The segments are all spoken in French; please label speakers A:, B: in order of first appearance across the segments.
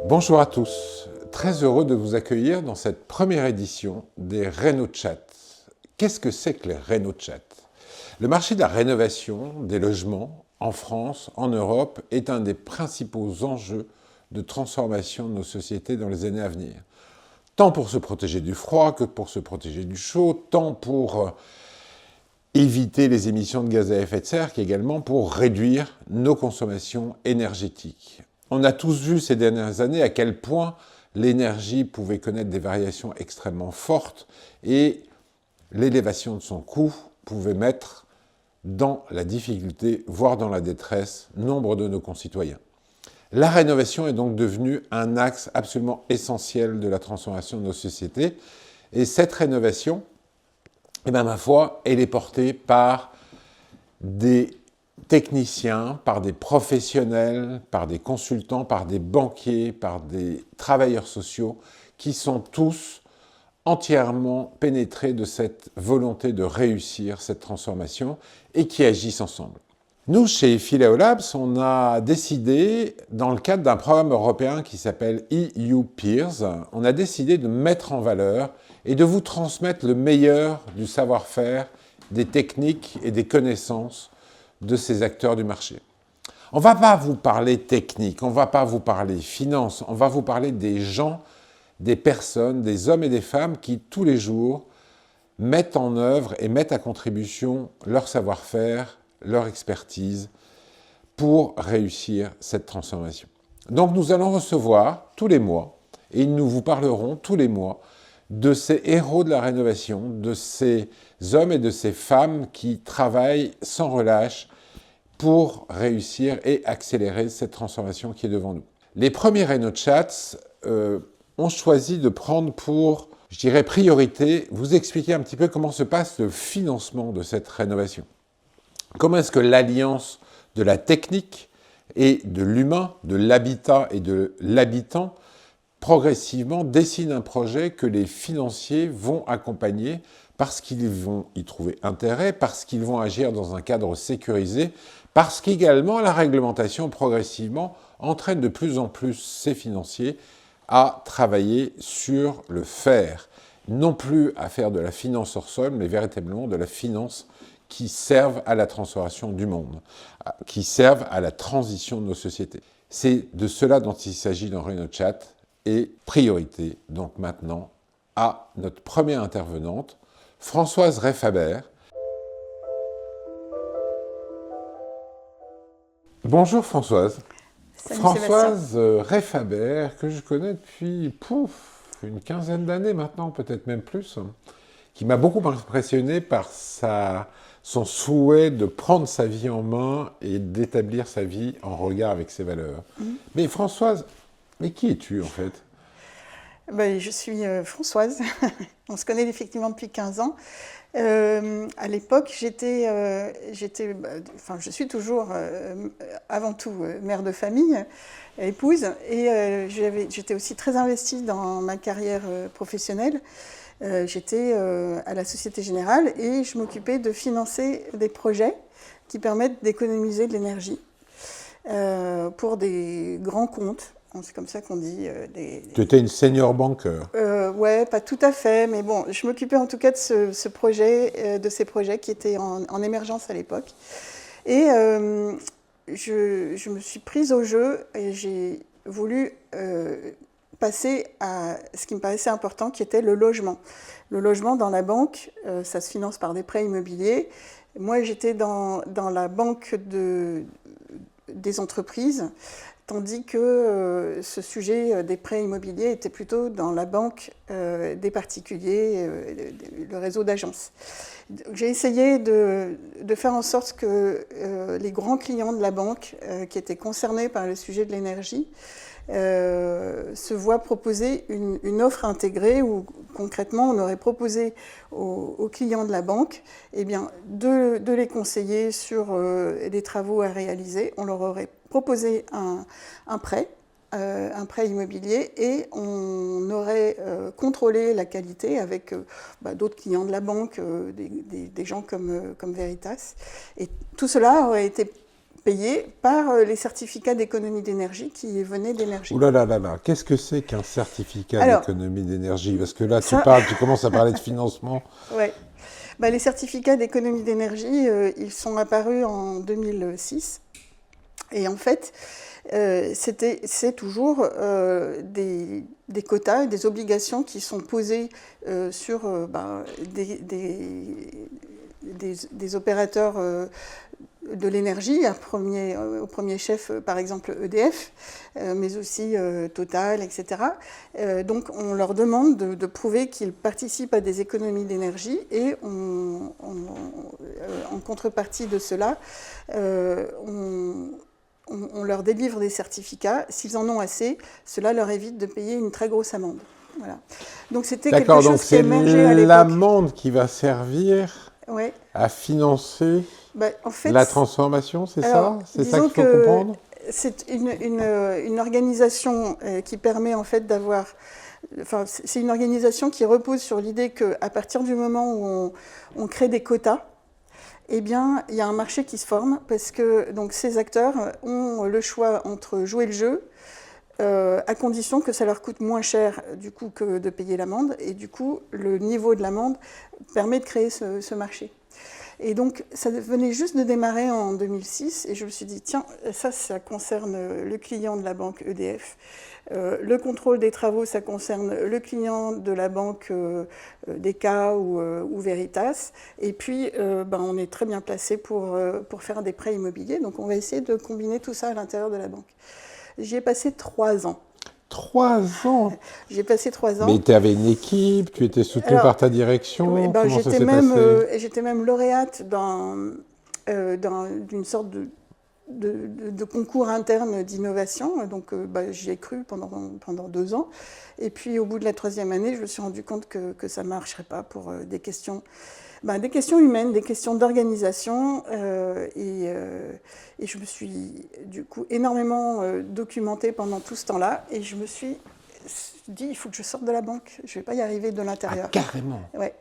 A: Bonjour à tous, très heureux de vous accueillir dans cette première édition des RénoChat. Qu'est-ce que c'est que les RénoChat? Le marché de la rénovation des logements en France, en Europe, est un des principaux enjeux de transformation de nos sociétés dans les années à venir. Tant pour se protéger du froid que pour se protéger du chaud, tant pour éviter les émissions de gaz à effet de serre qu'également pour réduire nos consommations énergétiques. On a tous vu ces dernières années à quel point l'énergie pouvait connaître des variations extrêmement fortes et l'élévation de son coût pouvait mettre dans la difficulté, voire dans la détresse, nombre de nos concitoyens. La rénovation est donc devenue un axe absolument essentiel de la transformation de nos sociétés. Et cette rénovation, ma foi, elle est portée par des techniciens, par des professionnels, par des consultants, par des banquiers, par des travailleurs sociaux, qui sont tous entièrement pénétrés de cette volonté de réussir cette transformation et qui agissent ensemble. Nous, chez Phileo Labs, on a décidé, dans le cadre d'un programme européen qui s'appelle EU Peers, on a décidé de mettre en valeur et de vous transmettre le meilleur du savoir-faire, des techniques et des connaissances de ces acteurs du marché. On ne va pas vous parler technique, on ne va pas vous parler finance, on va vous parler des gens, des personnes, des hommes et des femmes qui, tous les jours, mettent en œuvre et mettent à contribution leur savoir-faire, leur expertise pour réussir cette transformation. Donc nous allons recevoir tous les mois, et nous vous parlerons tous les mois, de ces héros de la rénovation, de ces hommes et de ces femmes qui travaillent sans relâche pour réussir et accélérer cette transformation qui est devant nous. Les premiers RénoChats ont choisi de prendre pour, je dirais, priorité, vous expliquer un petit peu comment se passe le financement de cette rénovation. Comment est-ce que l'alliance de la technique et de l'humain, de l'habitat et de l'habitant, progressivement dessine un projet que les financiers vont accompagner parce qu'ils vont y trouver intérêt, parce qu'ils vont agir dans un cadre sécurisé, parce qu'également la réglementation progressivement entraîne de plus en plus ces financiers à travailler sur le faire. Non plus à faire de la finance hors sol, mais véritablement de la finance qui servent à la transformation du monde, qui servent à la transition de nos sociétés. C'est de cela dont il s'agit dans RénoChat et priorité donc maintenant à notre première intervenante, Françoise Rey-Faber. Bonjour Françoise.
B: Salut
A: Françoise Rey-Faber, que je connais depuis une quinzaine d'années maintenant, peut-être même plus, qui m'a beaucoup impressionné par son souhait de prendre sa vie en main et d'établir sa vie en regard avec ses valeurs. Mais Françoise, mais qui es-tu en fait?
B: Je suis Françoise, on se connaît effectivement depuis 15 ans. À l'époque, je suis toujours avant tout mère de famille, épouse, et j'étais aussi très investie dans ma carrière professionnelle. J'étais à la Société Générale et je m'occupais de financer des projets qui permettent d'économiser de l'énergie pour des grands comptes. C'est comme ça qu'on dit.
A: Tu étais une senior banker.
B: Ouais, pas tout à fait, mais bon, je m'occupais en tout cas de ce projet, de ces projets qui étaient en émergence à l'époque. Et je me suis prise au jeu et j'ai voulu passer à ce qui me paraissait important, qui était le logement. Le logement dans la banque, ça se finance par des prêts immobiliers. Moi, j'étais dans la banque des entreprises, tandis que ce sujet des prêts immobiliers était plutôt dans la banque des particuliers, le réseau d'agences. J'ai essayé de faire en sorte que les grands clients de la banque qui étaient concernés par le sujet de l'énergie se voient proposer une offre intégrée où concrètement on aurait proposé aux clients de la banque de les conseiller sur les travaux à réaliser. On leur aurait proposé un prêt immobilier et on aurait contrôlé la qualité avec d'autres clients de la banque, des gens comme Veritas. Et tout cela aurait été payés par les certificats d'économie d'énergie qui venaient d'énergie.
A: Ouh là là là là, qu'est-ce que c'est qu'un certificat d'économie d'énergie? Parce que là, tu commences à parler de financement.
B: Ouais. Bah, les certificats d'économie d'énergie, ils sont apparus en 2006. Et en fait, c'est toujours des quotas et des obligations qui sont posées sur des opérateurs de l'énergie, au premier chef, par exemple, EDF, mais aussi Total, etc. Donc, on leur demande de prouver qu'ils participent à des économies d'énergie et en contrepartie de cela, on leur délivre des certificats. S'ils en ont assez, cela leur évite de payer une très grosse amende. Voilà. Donc, c'était quelque chose qui émergeait à l'époque.
A: L'amende qui va servir à financer
B: en fait,
A: la transformation, c'est ça? C'est ça qu'il faut comprendre?
B: C'est une organisation qui permet en fait d'avoir... Enfin, c'est une organisation qui repose sur l'idée qu'à partir du moment où on crée des quotas, eh bien, il y a un marché qui se forme parce que donc, ces acteurs ont le choix entre jouer le jeu, à condition que ça leur coûte moins cher du coup, que de payer l'amende. Et du coup, le niveau de l'amende permet de créer ce marché. Et donc, ça venait juste de démarrer en 2006. Et je me suis dit, tiens, ça concerne le client de la banque EDF. Le contrôle des travaux, ça concerne le client de la banque DK ou Veritas. Et puis, on est très bien placé pour faire des prêts immobiliers. Donc, on va essayer de combiner tout ça à l'intérieur de la banque. J'y ai passé 3 ans.
A: 3 ans?
B: J'ai passé 3 ans.
A: Mais tu avais une équipe, tu étais soutenu par ta direction.
B: Oui,
A: comment ça s'est passé?
B: J'étais même lauréate d'une sorte de concours interne d'innovation. Donc, j'y ai cru pendant 2 ans. Et puis, au bout de la 3e année, je me suis rendu compte que ça ne marcherait pas pour des questions humaines, des questions d'organisation. Et je me suis, du coup, énormément documentée pendant tout ce temps-là. Et je me suis dit, il faut que je sorte de la banque. Je ne vais pas y arriver de l'intérieur.
A: Ah, carrément.
B: Ouais.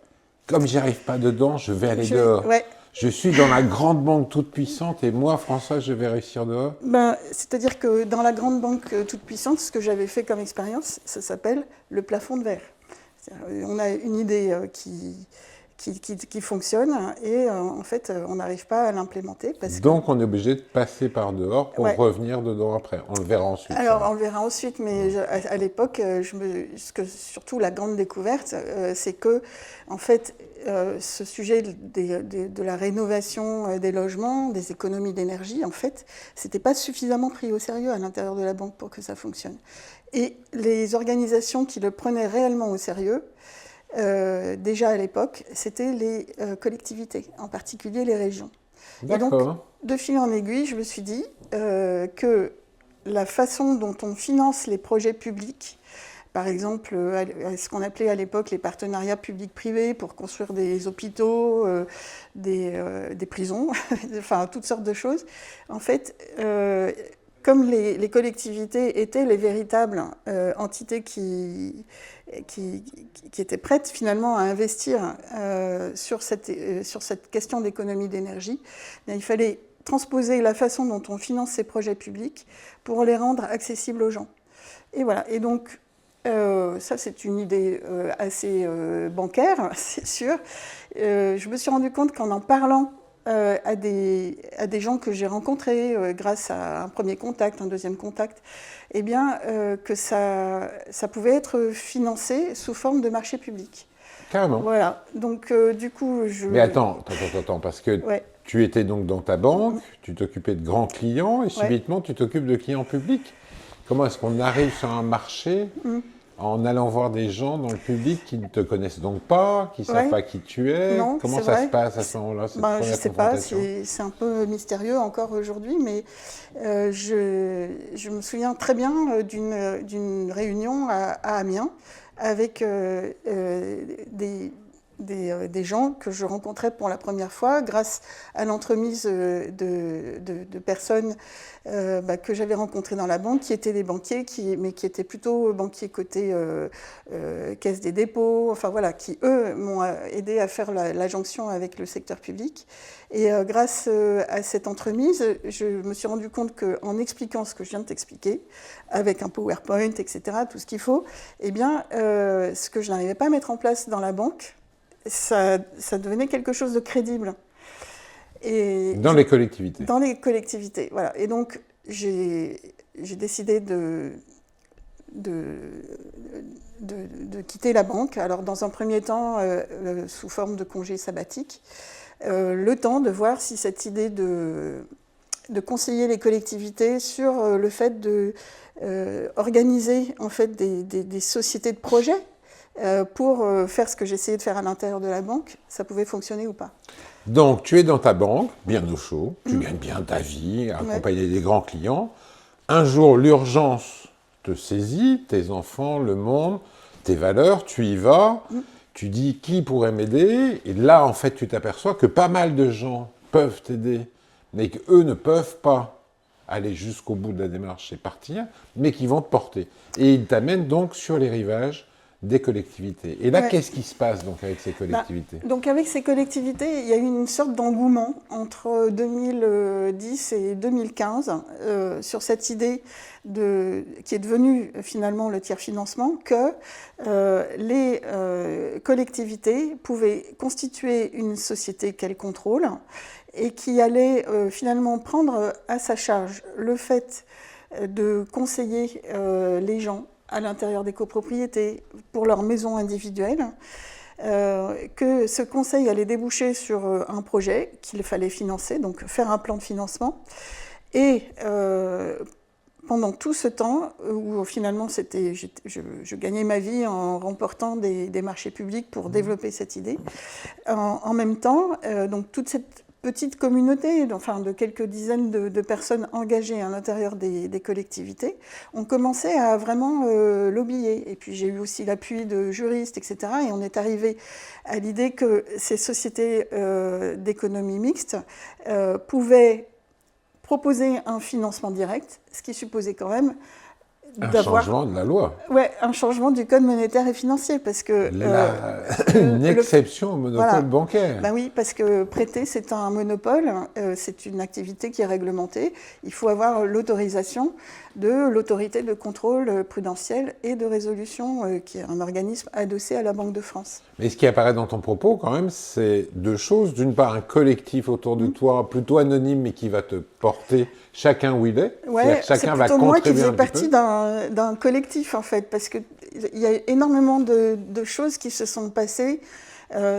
A: Comme j'y arrive pas dedans, je vais aller dehors.
B: Ouais.
A: Je suis dans la grande banque toute puissante et moi, François, je vais réussir dehors.
B: C'est-à-dire que dans la grande banque toute puissante, ce que j'avais fait comme expérience, ça s'appelle le plafond de verre. On a une idée qui fonctionne et en fait, on n'arrive pas à l'implémenter.
A: Donc, on est obligé de passer par dehors pour revenir dedans après. On le verra ensuite.
B: Alors, on le verra ensuite, mais à l'époque, surtout la grande découverte, c'est que, en fait, ce sujet de la rénovation des logements, des économies d'énergie, en fait, c'était pas suffisamment pris au sérieux à l'intérieur de la banque pour que ça fonctionne. Et les organisations qui le prenaient réellement au sérieux, déjà à l'époque, c'était les collectivités, en particulier les régions.
A: D'accord.
B: Et donc, de fil en aiguille, je me suis dit que la façon dont on finance les projets publics, par exemple, ce qu'on appelait à l'époque les partenariats publics-privés pour construire des hôpitaux, des prisons, enfin toutes sortes de choses, en fait, comme les collectivités étaient les véritables entités qui étaient prêtes finalement à investir sur cette question d'économie d'énergie, il fallait transposer la façon dont on finance ces projets publics pour les rendre accessibles aux gens. Et voilà. Et donc, ça, c'est une idée assez bancaire, c'est sûr. Je me suis rendu compte qu'en en parlant à des gens que j'ai rencontrés grâce à un premier contact, un deuxième contact, eh bien, que ça pouvait être financé sous forme de marché public.
A: Carrément.
B: Voilà. Donc, du coup,
A: Mais attends, parce que tu étais donc dans ta banque, tu t'occupais de grands clients et subitement, tu t'occupes de clients publics. Comment est-ce qu'on arrive sur un marché en allant voir des gens dans le public qui ne te connaissent donc pas, qui ne savent pas qui tu es?
B: Non,
A: comment ça se passe à ce moment-là, cette première
B: je ne sais pas,
A: confrontation?
B: c'est un peu mystérieux encore aujourd'hui, mais je me souviens très bien d'une réunion à Amiens avec des gens que je rencontrais pour la première fois grâce à l'entremise de personnes que j'avais rencontrées dans la banque, qui étaient des banquiers, mais qui étaient plutôt banquiers côté Caisse des dépôts, enfin voilà, qui eux m'ont aidé à faire la jonction avec le secteur public. Et grâce à cette entremise, je me suis rendu compte qu'en expliquant ce que je viens de t'expliquer, avec un PowerPoint, etc., tout ce qu'il faut, eh bien, ce que je n'arrivais pas à mettre en place dans la banque, ça devenait quelque chose de crédible.
A: Et dans les collectivités.
B: Dans les collectivités, voilà. Et donc, j'ai décidé de quitter la banque. Alors, dans un premier temps, sous forme de congé sabbatique, le temps de voir si cette idée de conseiller les collectivités sur le fait de organiser en fait des sociétés de projets pour faire ce que j'essayais de faire à l'intérieur de la banque, ça pouvait fonctionner ou pas.
A: Donc, tu es dans ta banque, bien au chaud, tu gagnes bien ta vie, accompagné des grands clients. Un jour, l'urgence te saisit, tes enfants, le monde, tes valeurs, tu y vas, tu dis qui pourrait m'aider, et là, en fait, tu t'aperçois que pas mal de gens peuvent t'aider, mais qu'eux ne peuvent pas aller jusqu'au bout de la démarche et partir, mais qui vont te porter. Et ils t'amènent donc sur les rivages des collectivités. Et là, qu'est-ce qui se passe donc avec ces collectivités ?
B: Donc avec ces collectivités, il y a eu une sorte d'engouement entre 2010 et 2015 sur cette idée qui est devenue finalement le tiers-financement, que les collectivités pouvaient constituer une société qu'elles contrôlent et qui allait finalement prendre à sa charge le fait de conseiller les gens à l'intérieur des copropriétés, pour leurs maisons individuelles, que ce conseil allait déboucher sur un projet qu'il fallait financer, donc faire un plan de financement. Et pendant tout ce temps, où finalement je gagnais ma vie en remportant des marchés publics pour développer cette idée, en même temps, donc toute cette petite communauté, enfin de quelques dizaines de personnes engagées à l'intérieur des collectivités, ont commencé à vraiment lobbyer. Et puis j'ai eu aussi l'appui de juristes, etc. Et on est arrivé à l'idée que ces sociétés d'économie mixte pouvaient proposer un financement direct, ce qui supposait quand même
A: un changement de la loi.
B: Oui, un changement du code monétaire et financier, parce que...
A: une exception au monopole bancaire.
B: Ben oui, parce que prêter, c'est un monopole, c'est une activité qui est réglementée. Il faut avoir l'autorisation de l'autorité de contrôle prudentiel et de résolution, qui est un organisme adossé à la Banque de France.
A: Mais ce qui apparaît dans ton propos, quand même, c'est deux choses. D'une part, un collectif autour de toi, plutôt anonyme, mais qui va te porter chacun où il est.
B: Ouais, chacun va contribuer un petit peu. C'est plutôt moi qui faisais partie d'un collectif, en fait, parce qu'il y a énormément de choses qui se sont passées,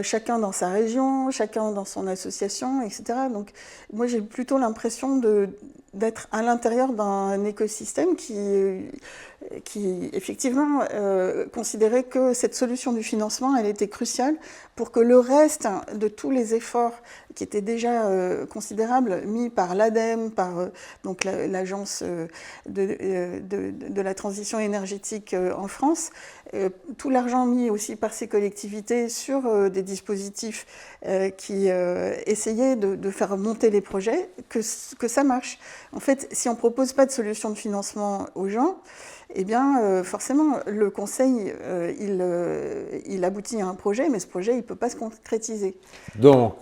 B: chacun dans sa région, chacun dans son association, etc. Donc, moi, j'ai plutôt l'impression d'être à l'intérieur d'un écosystème qui effectivement considérait que cette solution du financement, elle était cruciale pour que le reste de tous les efforts qui étaient déjà considérables, mis par l'ADEME, par donc l'agence de la transition énergétique en France, tout l'argent mis aussi par ces collectivités sur des dispositifs qui essayaient de faire monter les projets, que ça marche. En fait, si on ne propose pas de solution de financement aux gens, eh bien, forcément, le conseil, il aboutit à un projet, mais ce projet, il ne peut pas se concrétiser.
A: Donc,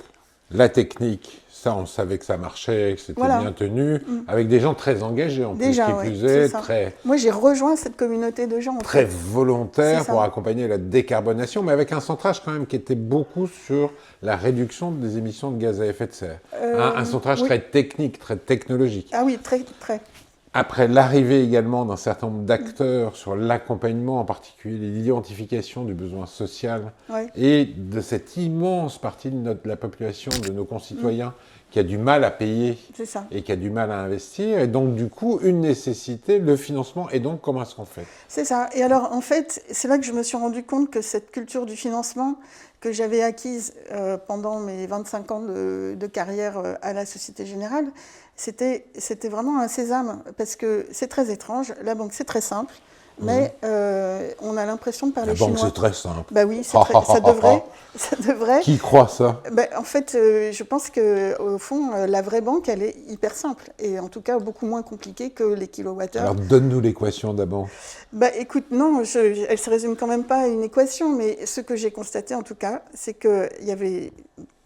A: la technique, ça, on savait que ça marchait, que c'était bien tenu, avec des gens très engagés, en plus, qui plus est, très...
B: Moi, j'ai rejoint cette communauté de gens.
A: Très volontaires pour accompagner la décarbonation, mais avec un centrage quand même qui était beaucoup sur la réduction des émissions de gaz à effet de serre. Un centrage très technique, très technologique.
B: Ah oui, très.
A: Après l'arrivée également d'un certain nombre d'acteurs sur l'accompagnement, en particulier l'identification du besoin social et de cette immense partie de la population, de nos concitoyens, qui a du mal à payer et qui a du mal à investir. Et donc, du coup, une nécessité, le financement. Et donc, comment est-ce qu'on fait ?
B: C'est ça. Et alors, en fait, c'est là que je me suis rendu compte que cette culture du financement que j'avais acquise pendant mes 25 ans de carrière à la Société Générale, c'était vraiment un sésame, parce que c'est très étrange. La banque, c'est très simple. mais on a l'impression de parler
A: La banque,
B: chinois.
A: c'est très simple.
B: Bah oui, ça devrait.
A: Qui croit ça?
B: En fait, je pense qu'au fond, la vraie banque, elle est hyper simple, et en tout cas beaucoup moins compliquée que les kilowattheures.
A: Alors, donne-nous l'équation d'abord.
B: Écoute, non, elle ne se résume quand même pas à une équation, mais ce que j'ai constaté en tout cas, c'est qu'il y avait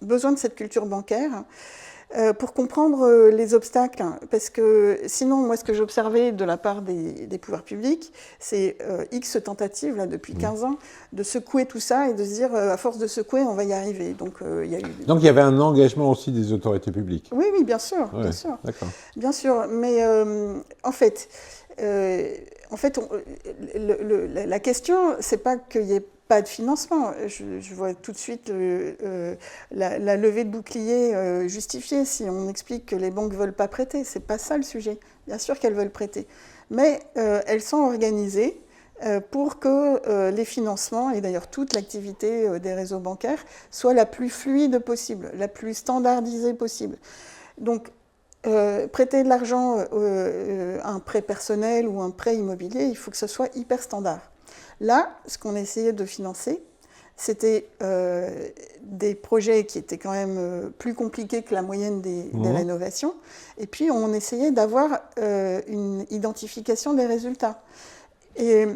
B: besoin de cette culture bancaire pour comprendre les obstacles, parce que sinon, moi, ce que j'observais de la part des pouvoirs publics, c'est X tentatives, là, depuis 15 ans, de secouer tout ça et de se dire, à force de secouer, on va y arriver. Donc,
A: Donc, il y avait un engagement aussi des autorités publiques.
B: Oui, bien sûr,
A: ouais,
B: bien sûr.
A: D'accord.
B: Bien sûr, mais en fait, la question, c'est pas qu'il n'y ait pas de financement. Je vois tout de suite la levée de bouclier justifiée si on explique que les banques ne veulent pas prêter. C'est pas ça le sujet. Bien sûr qu'elles veulent prêter. Mais elles sont organisées pour que les financements, et d'ailleurs toute l'activité des réseaux bancaires, soit la plus fluide possible, la plus standardisée possible. Donc, prêter de l'argent, un prêt personnel ou un prêt immobilier, il faut que ce soit hyper standard. Là, ce qu'on essayait de financer, c'était des projets qui étaient quand même plus compliqués que la moyenne des rénovations. Et puis, on essayait d'avoir une identification des résultats. Et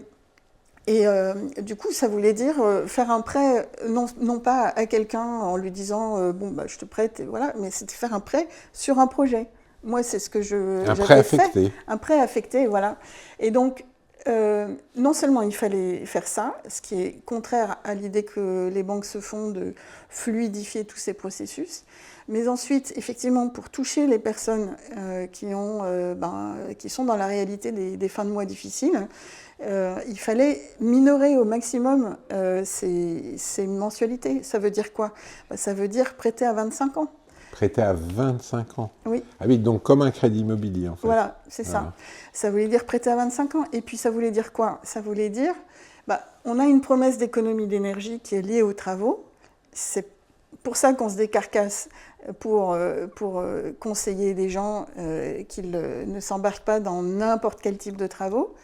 B: du coup, ça voulait dire faire un prêt, non pas à quelqu'un en lui disant je te prête, et voilà, mais c'était faire un prêt sur un projet. Moi, c'est ce que
A: un prêt affecté.
B: Un prêt affecté, voilà. Et donc, non seulement il fallait faire ça, ce qui est contraire à l'idée que les banques se font de fluidifier tous ces processus, mais ensuite, effectivement, pour toucher les personnes qui sont dans la réalité des fins de mois difficiles, il fallait minorer au maximum ces mensualités. Ça veut dire quoi? Ça veut dire prêter à 25 ans.
A: Prêter à 25 ans.
B: Oui.
A: Ah oui, donc comme un crédit immobilier, en fait.
B: Voilà, c'est ça. Ça voulait dire prêter à 25 ans. Et puis ça voulait dire quoi? Ça voulait dire, on a une promesse d'économie d'énergie qui est liée aux travaux. C'est pour ça qu'on se décarcasse pour conseiller les gens qu'ils ne s'embarquent pas dans n'importe quel type de travaux.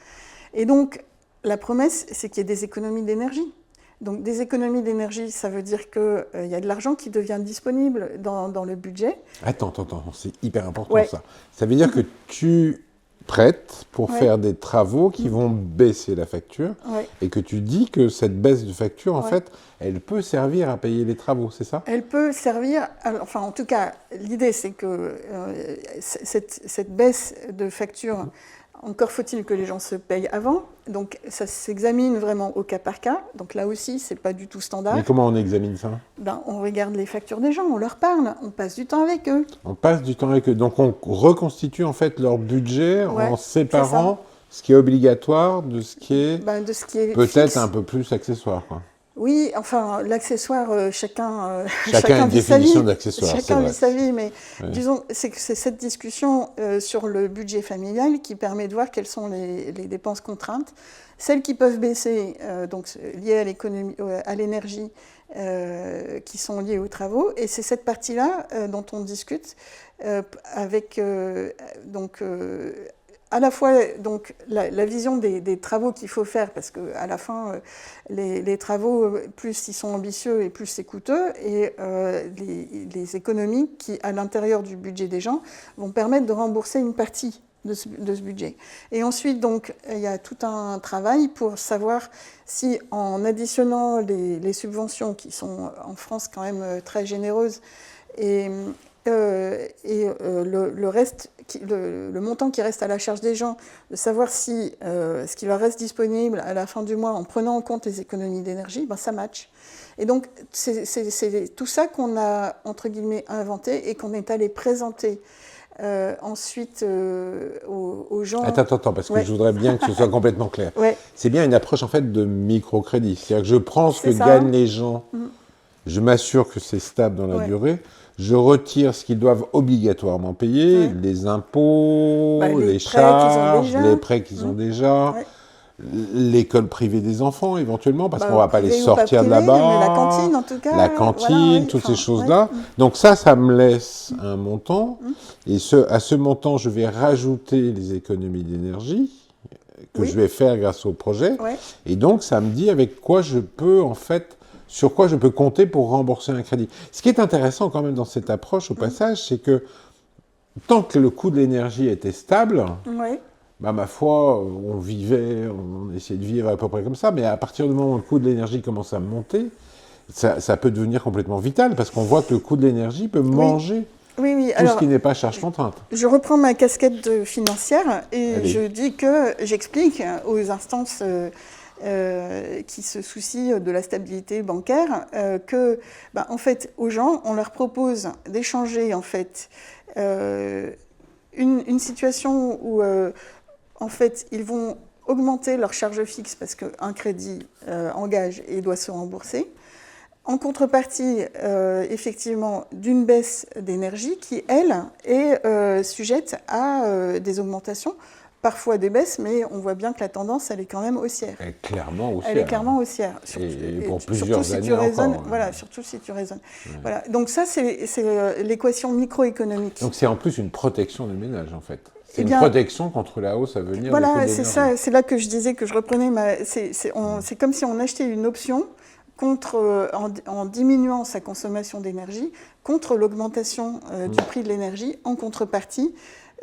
B: Et donc, la promesse, c'est qu'il y ait des économies d'énergie. Donc, des économies d'énergie, ça veut dire qu'il y a de l'argent qui devient disponible dans le budget.
A: Attends, c'est hyper important ça. Ça veut dire que tu prêtes pour faire des travaux qui vont baisser la facture et que tu dis que cette baisse de facture, en fait, elle peut servir à payer les travaux, c'est ça?
B: Elle peut servir, enfin en tout cas, l'idée c'est que cette baisse de facture, encore faut-il que les gens se payent avant, donc ça s'examine vraiment au cas par cas, donc là aussi c'est pas du tout standard.
A: Mais comment on examine ça?
B: On regarde les factures des gens, on leur parle, on passe du temps avec eux.
A: On passe du temps avec eux, donc on reconstitue en fait leur budget en séparant ce qui est obligatoire de ce qui est, peut-être un peu plus accessoire, quoi.
B: Oui, enfin, l'accessoire, chacun
A: a une définition d'accessoire.
B: Chacun vit sa vie, mais disons, c'est cette discussion sur le budget familial qui permet de voir quelles sont les dépenses contraintes, celles qui peuvent baisser, donc liées à l'économie, à l'énergie, qui sont liées aux travaux, et c'est cette partie-là dont on discute avec à la fois donc, la vision des travaux qu'il faut faire, parce qu'à la fin, les travaux, plus ils sont ambitieux et plus c'est coûteux, et les économies qui, à l'intérieur du budget des gens, vont permettre de rembourser une partie de ce budget. Et ensuite, donc, il y a tout un travail pour savoir si, en additionnant les subventions, qui sont en France quand même très généreuses, et le reste, le montant qui reste à la charge des gens, de savoir si ce qui leur reste disponible à la fin du mois en prenant en compte les économies d'énergie, ça match. Et donc c'est tout ça qu'on a entre guillemets inventé et qu'on est allé présenter ensuite aux gens.
A: Attends, parce que je voudrais bien que ce soit complètement clair. C'est bien une approche en fait de microcrédit, c'est-à-dire que je prends ce que gagnent les gens, je m'assure que c'est stable dans la durée. Je retire ce qu'ils doivent obligatoirement payer, les impôts, les charges, les prêts qu'ils ont déjà, l'école privée des enfants éventuellement, parce qu'on ne va pas les sortir de là-bas,
B: la cantine en tout cas.
A: La cantine, toutes ces choses-là. Donc ça me laisse un montant, et à ce montant, je vais rajouter les économies d'énergie, que je vais faire grâce au projet.
B: Ouais.
A: Et donc, ça me dit avec quoi je peux, en fait, sur quoi je peux compter pour rembourser un crédit. Ce qui est intéressant quand même dans cette approche, au passage, c'est que tant que le coût de l'énergie était stable,
B: Ouais.
A: bah, ma foi, on essayait de vivre à peu près comme ça, mais à partir du moment où le coût de l'énergie commence à monter, ça peut devenir complètement vital, parce qu'on voit que le coût de l'énergie peut manger
B: Oui, oui.
A: tout ce qui n'est pas charge contrainte.
B: Je reprends ma casquette de financière et
A: Allez.
B: je dis que j'explique aux instances qui se soucient de la stabilité bancaire que, en fait, aux gens, on leur propose d'échanger en fait une situation où en fait ils vont augmenter leur charge fixe parce qu'un crédit engage et doit se rembourser. En contrepartie, effectivement, d'une baisse d'énergie qui, elle, est sujette à des augmentations, parfois des baisses, mais on voit bien que la tendance, elle est quand même haussière.
A: Elle est clairement haussière.
B: Elle est clairement haussière.
A: Et pour plusieurs années encore.
B: Voilà, surtout si tu raisonnes. Ouais. Voilà. Donc ça, c'est l'équation microéconomique.
A: Donc c'est en plus une protection des ménages, en fait. C'est une protection contre la hausse à venir.
B: Voilà, c'est ça. C'est là que je disais que je reprenais c'est comme si on achetait une option en diminuant sa consommation d'énergie contre l'augmentation du prix de l'énergie en contrepartie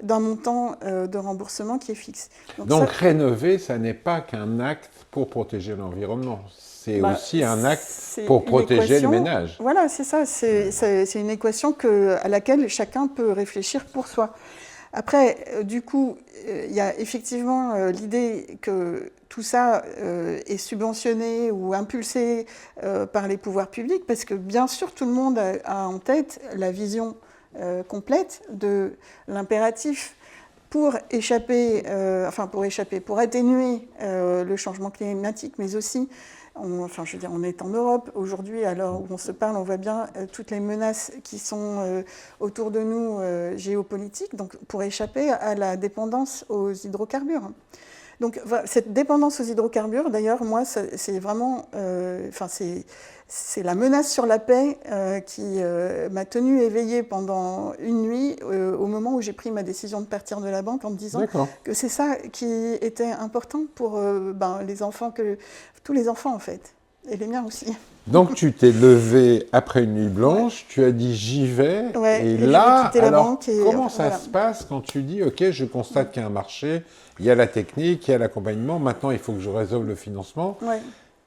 B: d'un montant de remboursement qui est fixe.
A: Donc rénover, ça n'est pas qu'un acte pour protéger l'environnement, c'est aussi un acte pour protéger le ménage.
B: Voilà, c'est ça, c'est une équation à laquelle chacun peut réfléchir pour soi. Après, du coup, il y a effectivement l'idée que tout ça est subventionné ou impulsé par les pouvoirs publics, parce que bien sûr, tout le monde a en tête la vision complète de l'impératif pour atténuer le changement climatique, mais aussi, on est en Europe aujourd'hui, à l'heure où on se parle, on voit bien toutes les menaces qui sont autour de nous géopolitiques, donc pour échapper à la dépendance aux hydrocarbures. Donc cette dépendance aux hydrocarbures, d'ailleurs, moi, c'est vraiment, c'est la menace sur la paix qui m'a tenue éveillée pendant une nuit au moment où j'ai pris ma décision de partir de la banque en me disant que c'est ça qui était important pour les enfants, tous les enfants en fait, et les miens aussi.
A: Donc tu t'es levé après une nuit blanche, tu as dit j'y vais, et là, alors comment ça se passe quand tu dis ok, je constate qu'il y a un marché, il y a la technique, il y a l'accompagnement, maintenant il faut que je résolve le financement.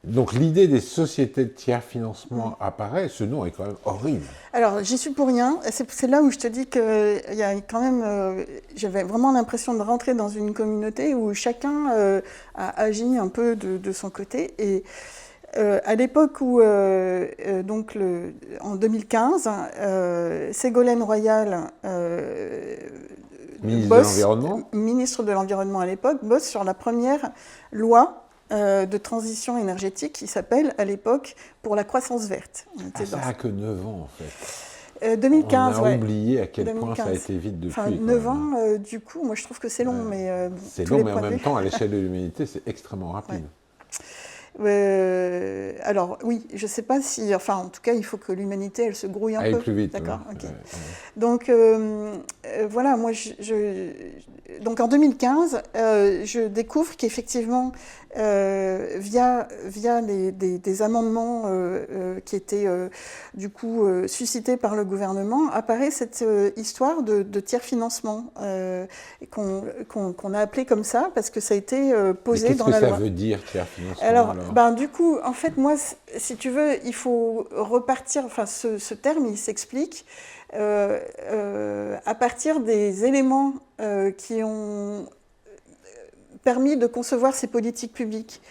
A: Donc l'idée des sociétés de tiers financement apparaît, ce nom est quand même horrible.
B: Alors j'y suis pour rien, c'est là où je te dis que il y a quand même, j'avais vraiment l'impression de rentrer dans une communauté où chacun a agi un peu de son côté. Et à l'époque où, en 2015, Ségolène Royal, ministre de l'Environnement à l'époque, bosse sur la première loi de transition énergétique qui s'appelle à l'époque pour la croissance verte.
A: Ça n'a que 9 ans en fait.
B: 2015,
A: on a oublié à quel
B: 2015.
A: point ça a été vite depuis.
B: 9 ans, du coup, moi je trouve que c'est long.
A: C'est long, mais en même temps, à l'échelle de l'humanité, c'est extrêmement rapide.
B: Alors oui, je ne sais pas si, en tout cas, il faut que l'humanité, elle se grouille un peu.
A: Plus vite.
B: D'accord, ok. Donc voilà, moi, donc en 2015, je découvre qu'effectivement, via des amendements qui étaient du coup suscités par le gouvernement, apparaît cette histoire de tiers financement qu'on a appelé comme ça parce que ça a été posé dans la loi.
A: Qu'est-ce que ça veut dire tiers financement
B: alors du coup, en fait, moi, si tu veux, il faut repartir. Ce terme, il s'explique à partir des éléments qui ont permis de concevoir ces politiques publiques.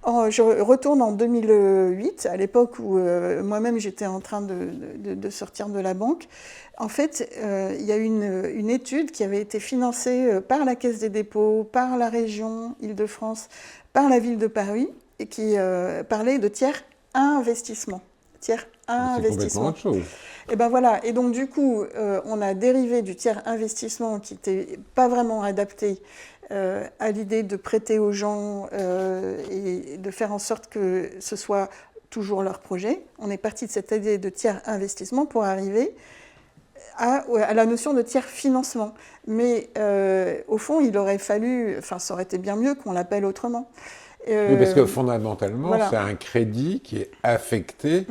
B: Je retourne en 2008, à l'époque où moi-même j'étais en train de sortir de la banque. En fait, il y a une étude qui avait été financée par la Caisse des dépôts, par la région Île-de-France, par la ville de Paris, et qui parlait de tiers investissement. Tiers investissement.
A: C'est complètement autre chose.
B: Et ben voilà. Et donc du coup, on a dérivé du tiers investissement qui n'était pas vraiment adapté à l'idée de prêter aux gens et de faire en sorte que ce soit toujours leur projet. On est parti de cette idée de tiers investissement pour arriver à la notion de tiers financement. Mais au fond, il aurait fallu, enfin, ça aurait été bien mieux qu'on l'appelle autrement.
A: Oui, parce que fondamentalement,
B: voilà.
A: c'est un crédit qui est affecté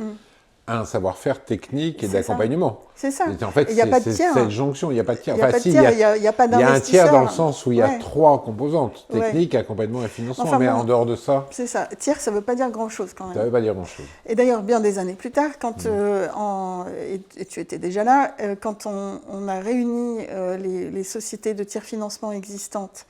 A: à un savoir-faire technique et
B: C'est ça.
A: d'accompagnement.
B: C'est ça.
A: En fait,
B: Et il n'y a pas de
A: c'est
B: tiers.
A: cette jonction, il n'y a pas de tiers.
B: Il n'y a pas de tiers, il n'y a pas
A: il y a un
B: d'investisseur.
A: tiers dans le sens où il y a
B: Ouais.
A: 3 composantes,
B: Ouais.
A: technique, accompagnement et financement.
B: Enfin,
A: mais
B: bon,
A: en dehors de ça,
B: c'est ça. Tiers, ça ne veut pas dire grand-chose quand
A: ça ne
B: même.
A: veut pas dire grand-chose.
B: Et d'ailleurs, bien des années plus tard, quand, et tu étais déjà là, quand on a réuni les sociétés de tiers financement existantes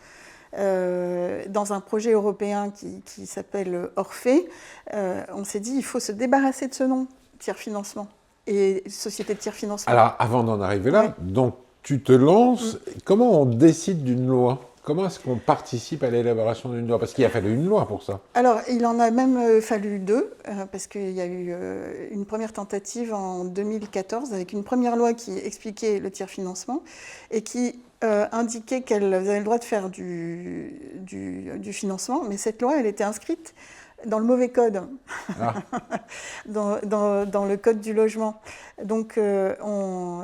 B: dans un projet européen qui s'appelle Orphée, on s'est dit il faut se débarrasser de ce nom, tiers financement, et société de tiers financement.
A: Alors, avant d'en arriver là,
B: Ouais.
A: donc tu te lances. Comment on décide d'une loi? Comment est-ce qu'on participe à l'élaboration d'une loi? Parce qu'il a fallu une loi pour ça.
B: Alors, il en a même fallu 2, parce qu'il y a eu une première tentative en 2014 avec une première loi qui expliquait le tiers financement et qui indiquait qu'elles avaient le droit de faire du financement, mais cette loi, elle était inscrite dans le mauvais code,
A: Ah.
B: dans le code du logement. Donc, on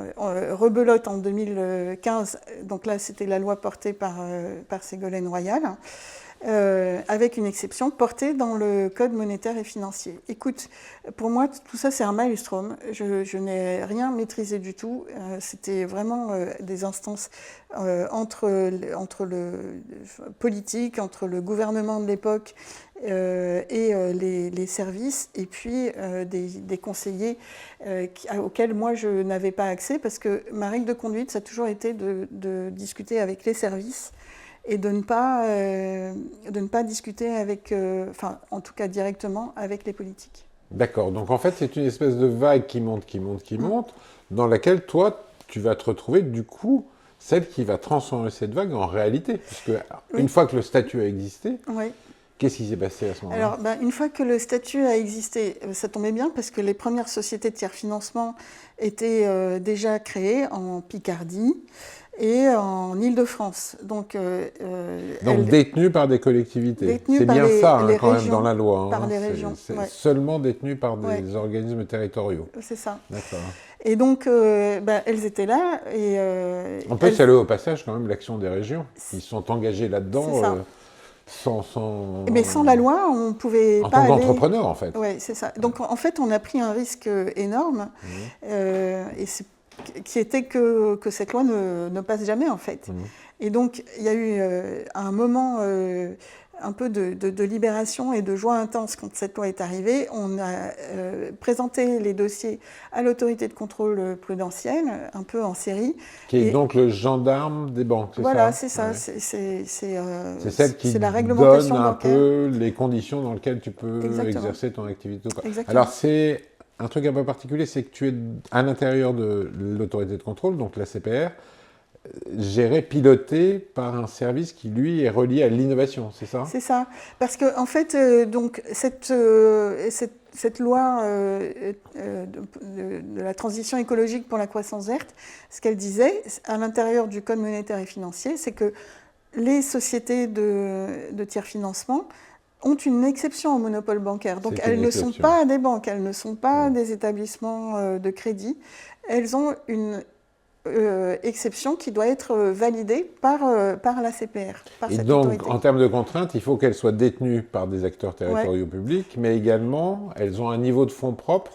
B: rebelote en 2015, donc là, c'était la loi portée par Ségolène Royal, avec une exception portée dans le code monétaire et financier. Écoute, pour moi, tout ça, c'est un maelstrom. Je n'ai rien maîtrisé du tout. C'était vraiment des instances entre le politique, entre le gouvernement de l'époque et les services, et puis des conseillers auxquels moi, je n'avais pas accès, parce que ma règle de conduite, ça a toujours été de discuter avec les services et de ne pas discuter avec, enfin, en tout cas directement, avec les politiques.
A: D'accord. Donc en fait, c'est une espèce de vague qui monte, dans laquelle toi, tu vas te retrouver du coup celle qui va transformer cette vague en réalité. Puisque une fois que le statut a existé,
B: Oui.
A: qu'est-ce qui s'est passé à ce moment-là?
B: Alors, une fois que le statut a existé, ça tombait bien parce que les premières sociétés de tiers financement étaient déjà créées en Picardie et en Île-de-France. Donc
A: détenues par des collectivités.
B: Détenues
A: C'est
B: par
A: bien ça
B: les
A: quand même
B: régions,
A: dans la loi.
B: par les régions,
A: C'est
B: ouais.
A: seulement détenues par des
B: Ouais.
A: organismes territoriaux.
B: c'est ça.
A: D'accord.
B: Et donc, elles étaient là. Et,
A: On peut saluer au passage quand même l'action des régions qui sont engagées là-dedans
B: C'est ça.
A: Mais
B: sans la loi, on ne pouvait
A: en
B: pas
A: tant
B: aller...
A: qu'entrepreneur en fait.
B: Oui, c'est ça. Donc en fait, on a pris un risque énorme, qui était que cette loi ne passe jamais en fait. Et donc il y a eu un moment un peu de libération et de joie intense quand cette loi est arrivée. On a présenté les dossiers à l'autorité de contrôle prudentiel, un peu en série.
A: Qui est donc le gendarme des banques, c'est ça?
B: Voilà, c'est ça.
A: Ouais.
B: C'est
A: celle qui
B: la réglementation
A: donne un
B: bancaire.
A: peu les conditions dans lesquelles tu peux
B: Exactement.
A: exercer ton activité.
B: Exactement.
A: Alors c'est un truc un peu particulier, c'est que tu es à l'intérieur de l'autorité de contrôle, donc la CPR, géré, piloté par un service qui, lui, est relié à l'innovation, c'est ça?
B: C'est ça. Parce que, en fait, donc, cette loi de la transition écologique pour la croissance verte, ce qu'elle disait, à l'intérieur du Code monétaire et financier, c'est que les sociétés de tiers financement ont une exception au monopole bancaire. Donc, elles ne sont pas des banques, elles ne sont pas des établissements de crédit. Elles ont une exception qui doit être validée par la CPR.
A: Et donc, en termes de contraintes, il faut qu'elles soient détenues par des acteurs territoriaux publics, mais également, elles ont un niveau de fonds propres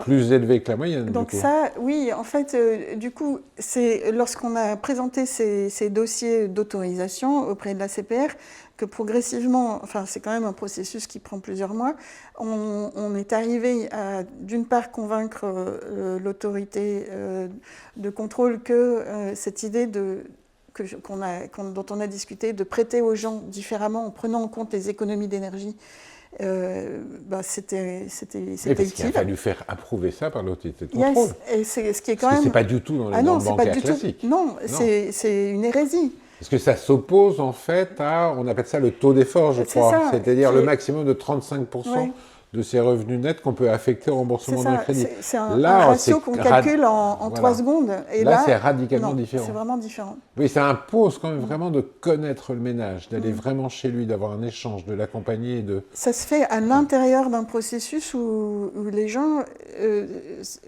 A: plus élevé que la moyenne.
B: Donc
A: du coup.
B: ça, oui, en fait, du coup, c'est lorsqu'on a présenté ces dossiers d'autorisation auprès de la CPR que progressivement, enfin c'est quand même un processus qui prend plusieurs mois, on est arrivé à d'une part convaincre l'autorité de contrôle que cette idée dont on a discuté de prêter aux gens différemment en prenant en compte les économies d'énergie, c'était
A: utile. Parce qu'il a fallu faire approuver ça par l'autorité de contrôle.
B: Et c'est ce qui est quand
A: parce
B: même...
A: que c'est pas du tout dans les normes bancaires classiques.
B: Non, c'est une hérésie.
A: Parce que ça s'oppose en fait à, on appelle ça le taux d'effort, je crois. C'est-à-dire le maximum de 35% de ses revenus nets qu'on peut affecter au remboursement d'un crédit.
B: C'est un ratio qu'on calcule en 3 secondes. Et
A: là c'est radicalement différent.
B: C'est vraiment différent.
A: Oui, ça impose quand même vraiment de connaître le ménage, d'aller vraiment chez lui, d'avoir un échange, de l'accompagner.
B: Ça se fait à l'intérieur d'un processus où les gens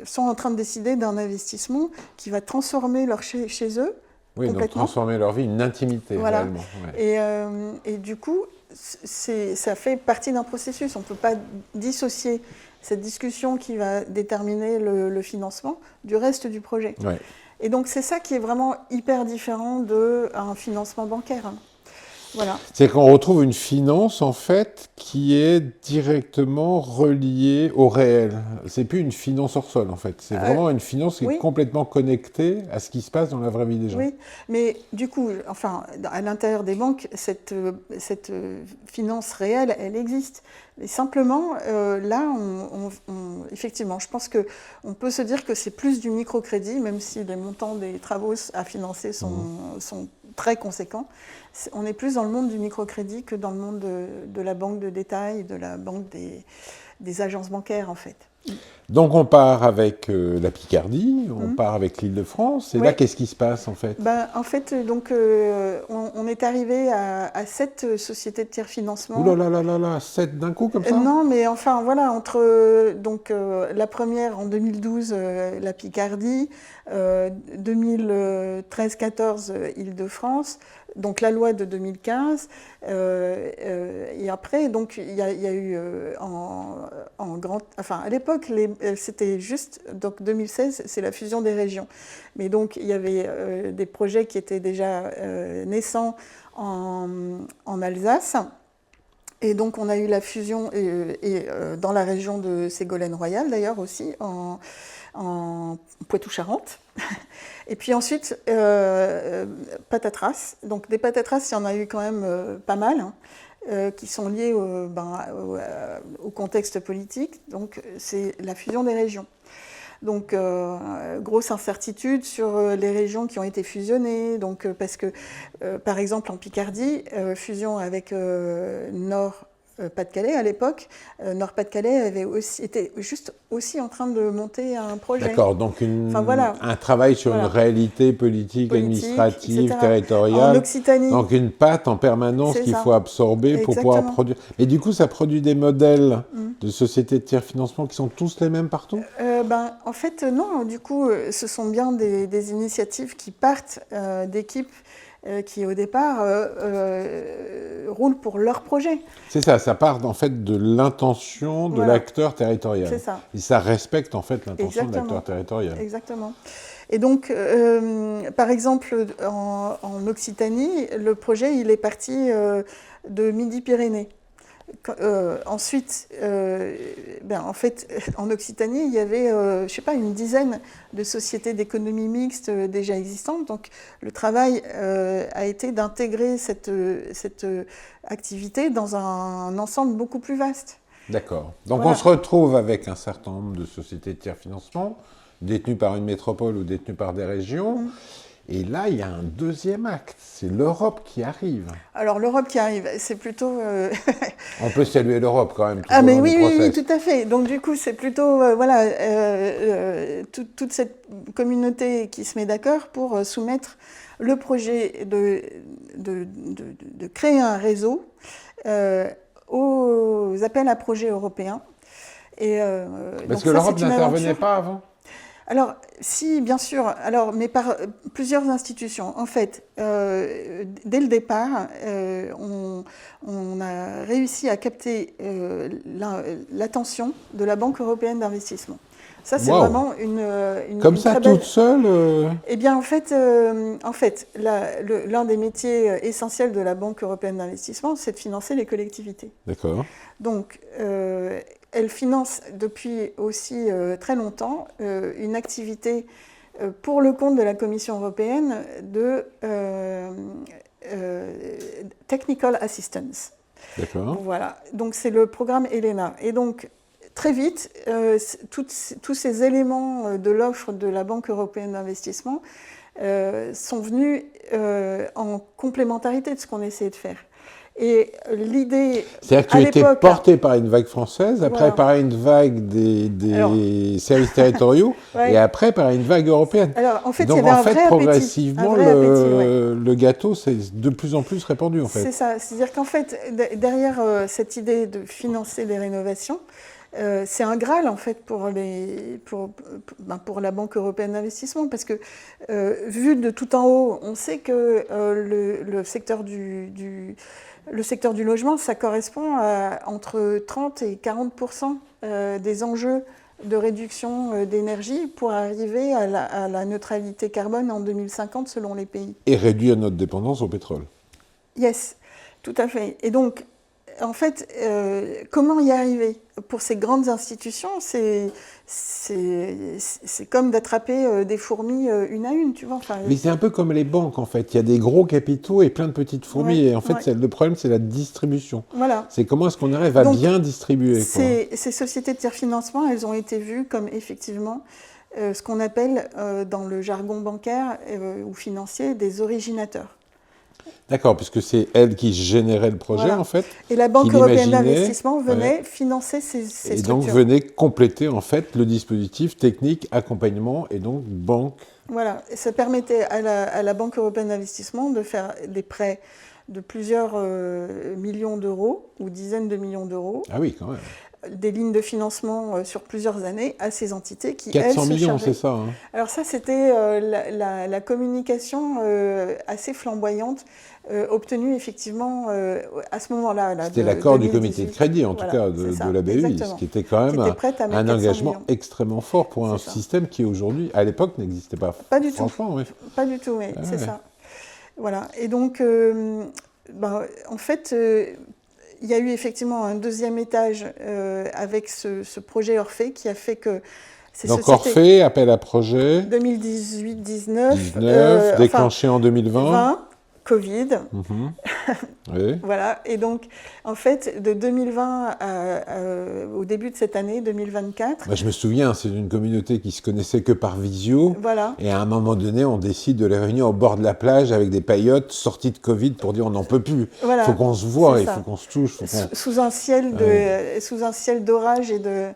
B: sont en train de décider d'un investissement qui va transformer leur chez eux.
A: Oui, donc transformer leur vie, une intimité réellement.
B: Ouais. Et du coup, ça fait partie d'un processus. On ne peut pas dissocier cette discussion qui va déterminer le financement du reste du projet.
A: Ouais.
B: Et donc c'est ça qui est vraiment hyper différent d'un financement bancaire. Voilà.
A: C'est qu'on retrouve une finance, en fait, qui est directement reliée au réel. C'est plus une finance hors sol, en fait. C'est vraiment une finance qui est complètement connectée à ce qui se passe dans la vraie vie des gens.
B: Oui, mais du coup, enfin, à l'intérieur des banques, cette finance réelle, elle existe. Et simplement, là, effectivement, je pense qu'on peut se dire que c'est plus du microcrédit, même si les montants des travaux à financer sont très conséquents. On est plus dans le monde du microcrédit que dans le monde de la banque de détail, de la banque des agences bancaires, en fait.
A: Donc on part avec la Picardie, on part avec l'Île-de-France, et là qu'est-ce qui se passe en fait?
B: En fait, donc, on est arrivé à 7 sociétés de tiers-financement.
A: Ouh là là là là, 7 d'un coup comme ça?
B: Non, mais enfin voilà, entre donc, la première en 2012, la Picardie, 2013-14, Île-de-France, donc la loi de 2015, et après, donc il y a eu enfin à l'époque, c'était juste, donc 2016, c'est la fusion des régions. Mais donc il y avait des projets qui étaient déjà naissants en Alsace. Et donc on a eu la fusion dans la région de Ségolène-Royal d'ailleurs aussi, en Poitou-Charentes. Et puis ensuite, patatras. Donc des patatras, il y en a eu quand même pas mal, qui sont liés au contexte politique. Donc c'est la fusion des régions. Donc, grosse incertitude sur les régions qui ont été fusionnées. Donc, parce que, par exemple, en Picardie, fusion avec Nord-Pas-de-Calais à l'époque, Nord-Pas-de-Calais était juste aussi en train de monter un projet.
A: D'accord, donc un travail sur une réalité politique administrative,
B: etc.
A: territoriale.
B: En Occitanie.
A: Donc une patte en permanence qu'il faut absorber pour pouvoir produire. Mais du coup, ça produit des modèles de sociétés de tiers-financement qui sont tous les mêmes partout?
B: En fait, non. Du coup, ce sont bien des initiatives qui partent d'équipes qui, au départ, roulent pour leur projet.
A: C'est ça, ça part en fait de l'intention de l'acteur territorial.
B: C'est ça.
A: Et ça respecte en fait l'intention de l'acteur territorial.
B: Exactement. Et donc, par exemple, en Occitanie, le projet, il est parti de Midi-Pyrénées. Ensuite, en fait, en Occitanie, il y avait, je sais pas, une dizaine de sociétés d'économie mixte déjà existantes. Donc, le travail a été d'intégrer cette activité dans un ensemble beaucoup plus vaste.
A: D'accord. Donc, on se retrouve avec un certain nombre de sociétés de tiers-financement, détenues par une métropole ou détenues par des régions. Et là, il y a un deuxième acte, c'est l'Europe qui arrive.
B: Alors l'Europe qui arrive, c'est plutôt...
A: On peut saluer l'Europe quand même.
B: Ah mais oui, tout à fait. Donc du coup, c'est plutôt toute cette communauté qui se met d'accord pour soumettre le projet de créer un réseau aux appels à projets européens. Et,
A: parce que l'Europe n'intervenait pas avant ?
B: Alors, si, bien sûr, mais par plusieurs institutions. En fait, dès le départ, on a réussi à capter l'attention de la Banque européenne d'investissement. Ça, c'est vraiment une
A: comme ça, toute seule
B: Eh bien, en fait l'un des métiers essentiels de la Banque européenne d'investissement, c'est de financer les collectivités.
A: D'accord.
B: Donc, elle finance depuis aussi très longtemps une activité pour le compte de la Commission européenne de Technical Assistance.
A: D'accord.
B: Voilà, donc c'est le programme ELENA. Et donc, très vite, tous ces éléments de l'offre de la Banque européenne d'investissement sont venus en complémentarité de ce qu'on essayait de faire. Et l'idée,
A: c'est-à-dire que tu étais porté par une vague française, après
B: voilà.
A: par une vague des services territoriaux,
B: Ouais.
A: et après par une vague européenne.
B: Alors, en fait,
A: donc,
B: il y avait un vrai
A: progressivement,
B: appétit,
A: le gâteau s'est de plus en plus répandu, en fait.
B: C'est ça. C'est-à-dire qu'en fait, derrière cette idée de financer les rénovations, c'est un Graal, en fait, pour la Banque européenne d'investissement, parce que, vu de tout en haut, on sait que le secteur le secteur du logement, ça correspond à entre 30 et 40% des enjeux de réduction d'énergie pour arriver à la neutralité carbone en 2050 selon les pays.
A: Et réduire notre dépendance au pétrole.
B: Yes, tout à fait. Et donc, en fait, comment y arriver? Pour ces grandes institutions, c'est comme d'attraper des fourmis une à une, tu vois. Enfin,
A: mais c'est un peu comme les banques, en fait. Il y a des gros capitaux et plein de petites fourmis.
B: Ouais,
A: et en fait,
B: ouais.
A: le problème, c'est la distribution.
B: Voilà.
A: C'est comment est-ce qu'on arrive à
B: Donc,
A: bien distribuer.
B: Ces sociétés de tiers-financement, elles ont été vues comme effectivement ce qu'on appelle dans le jargon bancaire ou financier des originateurs.
A: D'accord, puisque c'est elle qui générait le projet,
B: Voilà.
A: en fait.
B: Et la Banque européenne d'investissement venait financer ces structures.
A: Et donc venait compléter, en fait, le dispositif technique, accompagnement et donc banque.
B: Voilà, et ça permettait à la Banque européenne d'investissement de faire des prêts de plusieurs millions d'euros ou dizaines de millions d'euros.
A: Ah oui, quand même.
B: Des lignes de financement sur plusieurs années à ces entités qui,
A: 400
B: elles,
A: millions,
B: se
A: c'est ça, hein.
B: Alors ça, c'était la communication assez flamboyante obtenue effectivement à ce moment-là.
A: C'était l'accord du comité de crédit, en tout cas, de la BEI,
B: exactement.
A: ce qui était quand même un engagement extrêmement fort pour un système qui, aujourd'hui, à l'époque, n'existait pas.
B: Pas du tout.
A: Oui.
B: Pas du tout, oui, c'est ça. Voilà. Et donc, en fait... il y a eu effectivement un deuxième étage avec ce projet Orphée qui a fait que ces
A: donc
B: sociétés...
A: Orphée, appel à projet...
B: 2018-19...
A: déclenché en 2020.
B: Covid.
A: Oui.
B: Voilà. Et donc, en fait, de 2020 au début de cette année, 2024...
A: je me souviens, c'est une communauté qui se connaissait que par visio.
B: Voilà.
A: Et à un moment donné, on décide de les réunir au bord de la plage avec des paillotes sorties de Covid pour dire on n'en peut plus.
B: Voilà.
A: Il faut qu'on se voit, il faut qu'on se touche.
B: Sous un ciel d'orage et de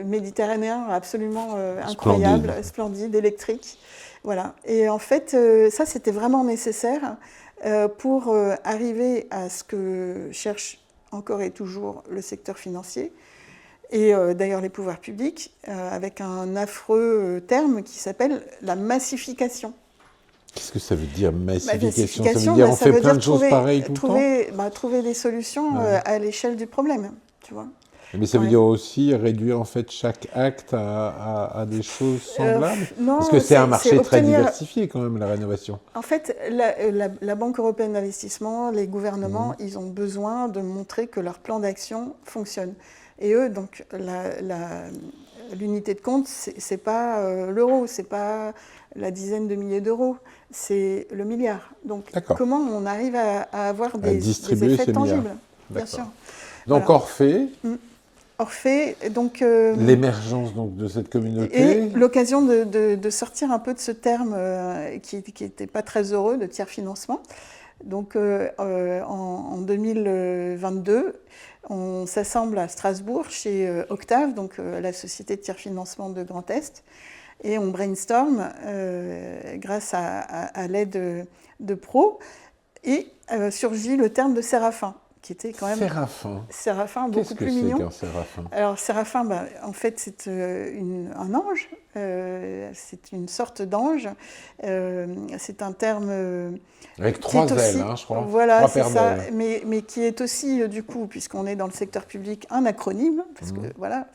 B: méditerranéen absolument incroyable, splendide, électrique. Voilà. Et en fait, ça, c'était vraiment nécessaire pour arriver à ce que cherche encore et toujours le secteur financier, et d'ailleurs les pouvoirs publics, avec un affreux terme qui s'appelle la massification.
A: Qu'est-ce que ça veut dire, massification? Ça veut dire on fait plein de choses pareilles tout le temps?
B: Trouver des solutions à l'échelle du problème, tu vois.
A: Mais ça veut dire aussi réduire en fait chaque acte à des choses semblables?
B: Non,
A: parce que c'est un marché très diversifié quand même, la rénovation.
B: En fait, la Banque européenne d'investissement, les gouvernements, ils ont besoin de montrer que leur plan d'action fonctionne. Et eux, donc, l'unité de compte, c'est pas l'euro, c'est pas la dizaine de milliers d'euros, c'est le milliard. Donc, comment on arrive à avoir des effets tangibles? Bien sûr.
A: Donc, Orphée.
B: Orphée, donc...
A: l'émergence donc, de cette communauté.
B: Et l'occasion de sortir un peu de ce terme qui n'était pas très heureux, de tiers-financement. Donc en 2022, on s'assemble à Strasbourg chez Octave, donc la société de tiers-financement de Grand Est, et on brainstorm grâce à l'aide de pros, et surgit le terme de Séraphin, qui était quand même... Séraphin, beaucoup plus mignon.
A: Qu'est-ce que c'est qu'un Séraphin?
B: Alors, Séraphin, en fait, c'est un ange. C'est une sorte d'ange. C'est un terme...
A: avec 3 ailes, je crois.
B: Voilà, c'est ça. Mais qui est aussi, du coup, puisqu'on est dans le secteur public, un acronyme. Parce que, voilà.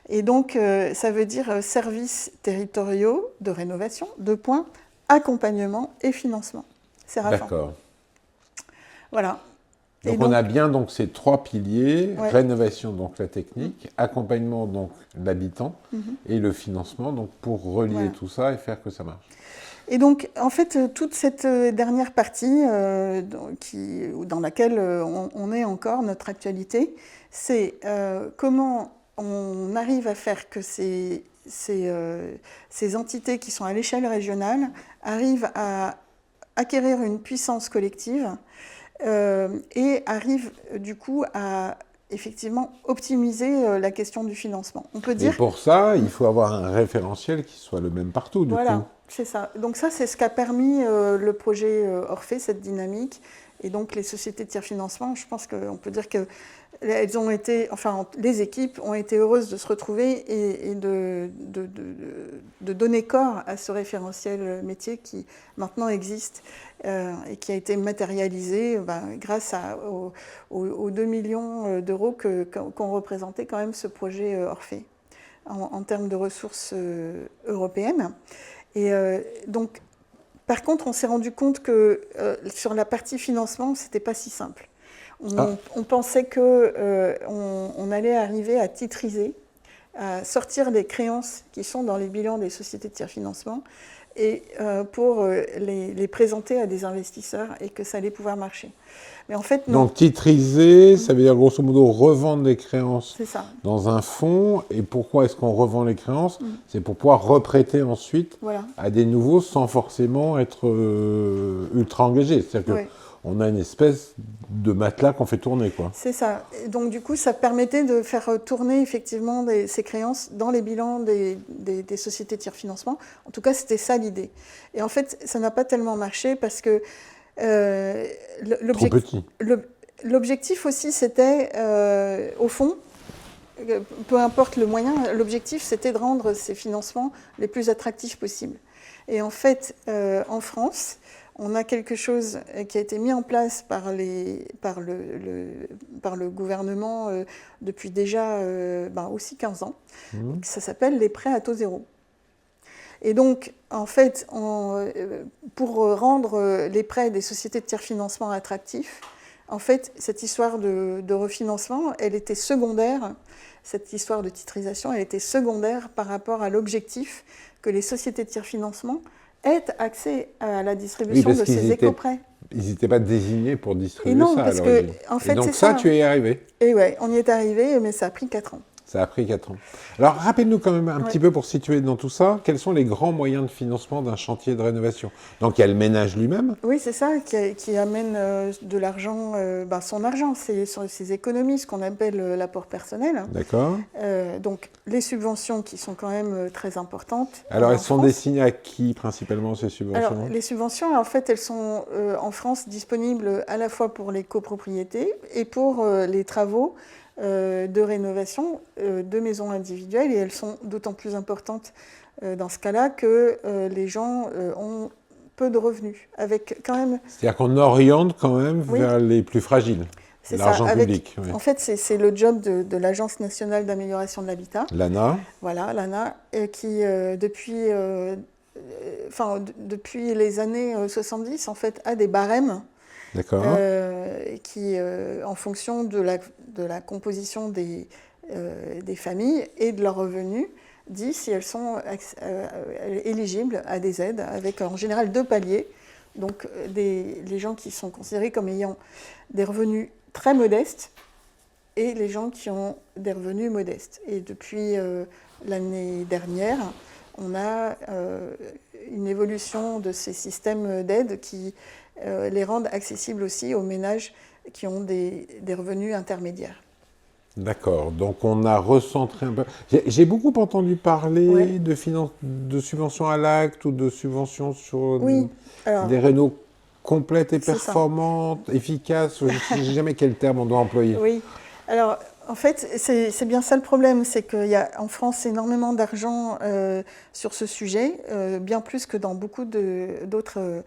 B: Et donc, ça veut dire services territoriaux de rénovation, accompagnement et financement. Séraphin.
A: D'accord.
B: Voilà.
A: Donc on a bien donc, ces 3 piliers, rénovation, donc la technique, accompagnement, donc l'habitant, et le financement, donc pour relier tout ça et faire que ça marche.
B: Et donc, en fait, toute cette dernière partie dans laquelle on est encore, notre actualité, c'est comment on arrive à faire que ces entités qui sont à l'échelle régionale arrivent à acquérir une puissance collective et arrive du coup à effectivement optimiser la question du financement. On peut dire...
A: Et pour ça, il faut avoir un référentiel qui soit le même partout, du coup.
B: Voilà, c'est ça. Donc ça, c'est ce qu'a permis le projet Orphée, cette dynamique. Et donc les sociétés de tiers-financement, je pense qu'on peut dire que elles ont été, enfin, les équipes ont été heureuses de se retrouver et de donner corps à ce référentiel métier qui maintenant existe et qui a été matérialisé grâce aux 2 millions d'euros qu'ont représenté quand même ce projet Orphée en termes de ressources européennes. Et donc, par contre, on s'est rendu compte que sur la partie financement, c'était pas si simple. On pensait qu'on allait arriver à titriser, à sortir des créances qui sont dans les bilans des sociétés de tiers-financement et pour les présenter à des investisseurs et que ça allait pouvoir marcher. Mais en fait, non.
A: Donc titriser, ça veut dire grosso modo revendre les créances
B: dans
A: un fonds. Et pourquoi est-ce qu'on revend les créances? C'est pour pouvoir reprêter ensuite à des nouveaux sans forcément être ultra engagé. C'est-à-dire qu'on a une espèce de matelas qu'on fait tourner, quoi.
B: C'est ça. Et donc du coup, ça permettait de faire tourner effectivement ces créances dans les bilans des sociétés de tiers-financement. En tout cas, c'était ça l'idée. Et en fait, ça n'a pas tellement marché parce que l'objectif aussi, c'était, au fond, peu importe le moyen, l'objectif, c'était de rendre ces financements les plus attractifs possibles. Et en fait, en France, on a quelque chose qui a été mis en place par le gouvernement depuis déjà aussi 15 ans. Ça s'appelle les prêts à taux zéro. Et donc, en fait, pour rendre les prêts des sociétés de tiers-financement attractifs, en fait, cette histoire de refinancement, elle était secondaire, cette histoire de titrisation, elle était secondaire par rapport à l'objectif que les sociétés de tiers-financement aient accès à la distribution de ces éco-prêts.
A: Ils n'étaient pas désignés pour distribuer
B: non,
A: ça.
B: Parce que, en fait,
A: et donc ça, tu y es arrivé.
B: Et ouais, on y est arrivé, mais ça a pris 4 ans.
A: Ça a pris 4 ans. Alors, rappelle-nous quand même un petit peu pour situer dans tout ça, quels sont les grands moyens de financement d'un chantier de rénovation? Donc, il y a le ménage lui-même.
B: Oui, c'est ça, qui amène de l'argent, son argent, c'est sur ses économies, ce qu'on appelle l'apport personnel.
A: D'accord.
B: Donc, les subventions qui sont quand même très importantes.
A: Alors, elles sont destinées à qui principalement, ces subventions?
B: Alors, les subventions, en fait, elles sont en France disponibles à la fois pour les copropriétés et pour les travaux de rénovation de maisons individuelles, et elles sont d'autant plus importantes dans ce cas-là que les gens ont peu de revenus, avec quand même...
A: C'est-à-dire qu'on oriente quand même vers les plus fragiles, l'argent public.
B: En fait, c'est le job de l'Agence nationale d'amélioration de l'habitat.
A: L'ANA. Voilà,
B: l'ANA, qui depuis les années 70, en fait, a des barèmes.
A: D'accord.
B: Qui, en fonction de la composition des familles et de leurs revenus, dit si elles sont éligibles à des aides, avec en général 2 paliers. Donc les gens qui sont considérés comme ayant des revenus très modestes et les gens qui ont des revenus modestes. Et depuis l'année dernière, on a une évolution de ces systèmes d'aide qui les rendent accessibles aussi aux ménages qui ont des revenus intermédiaires.
A: D'accord, donc on a recentré un peu. J'ai beaucoup entendu parler de subventions à l'acte ou de subventions sur des rénos complètes et performantes, efficaces. Je ne sais jamais quel terme on doit employer.
B: Oui, alors en fait, c'est bien ça le problème, c'est qu'il y a en France énormément d'argent sur ce sujet, bien plus que dans beaucoup d'autres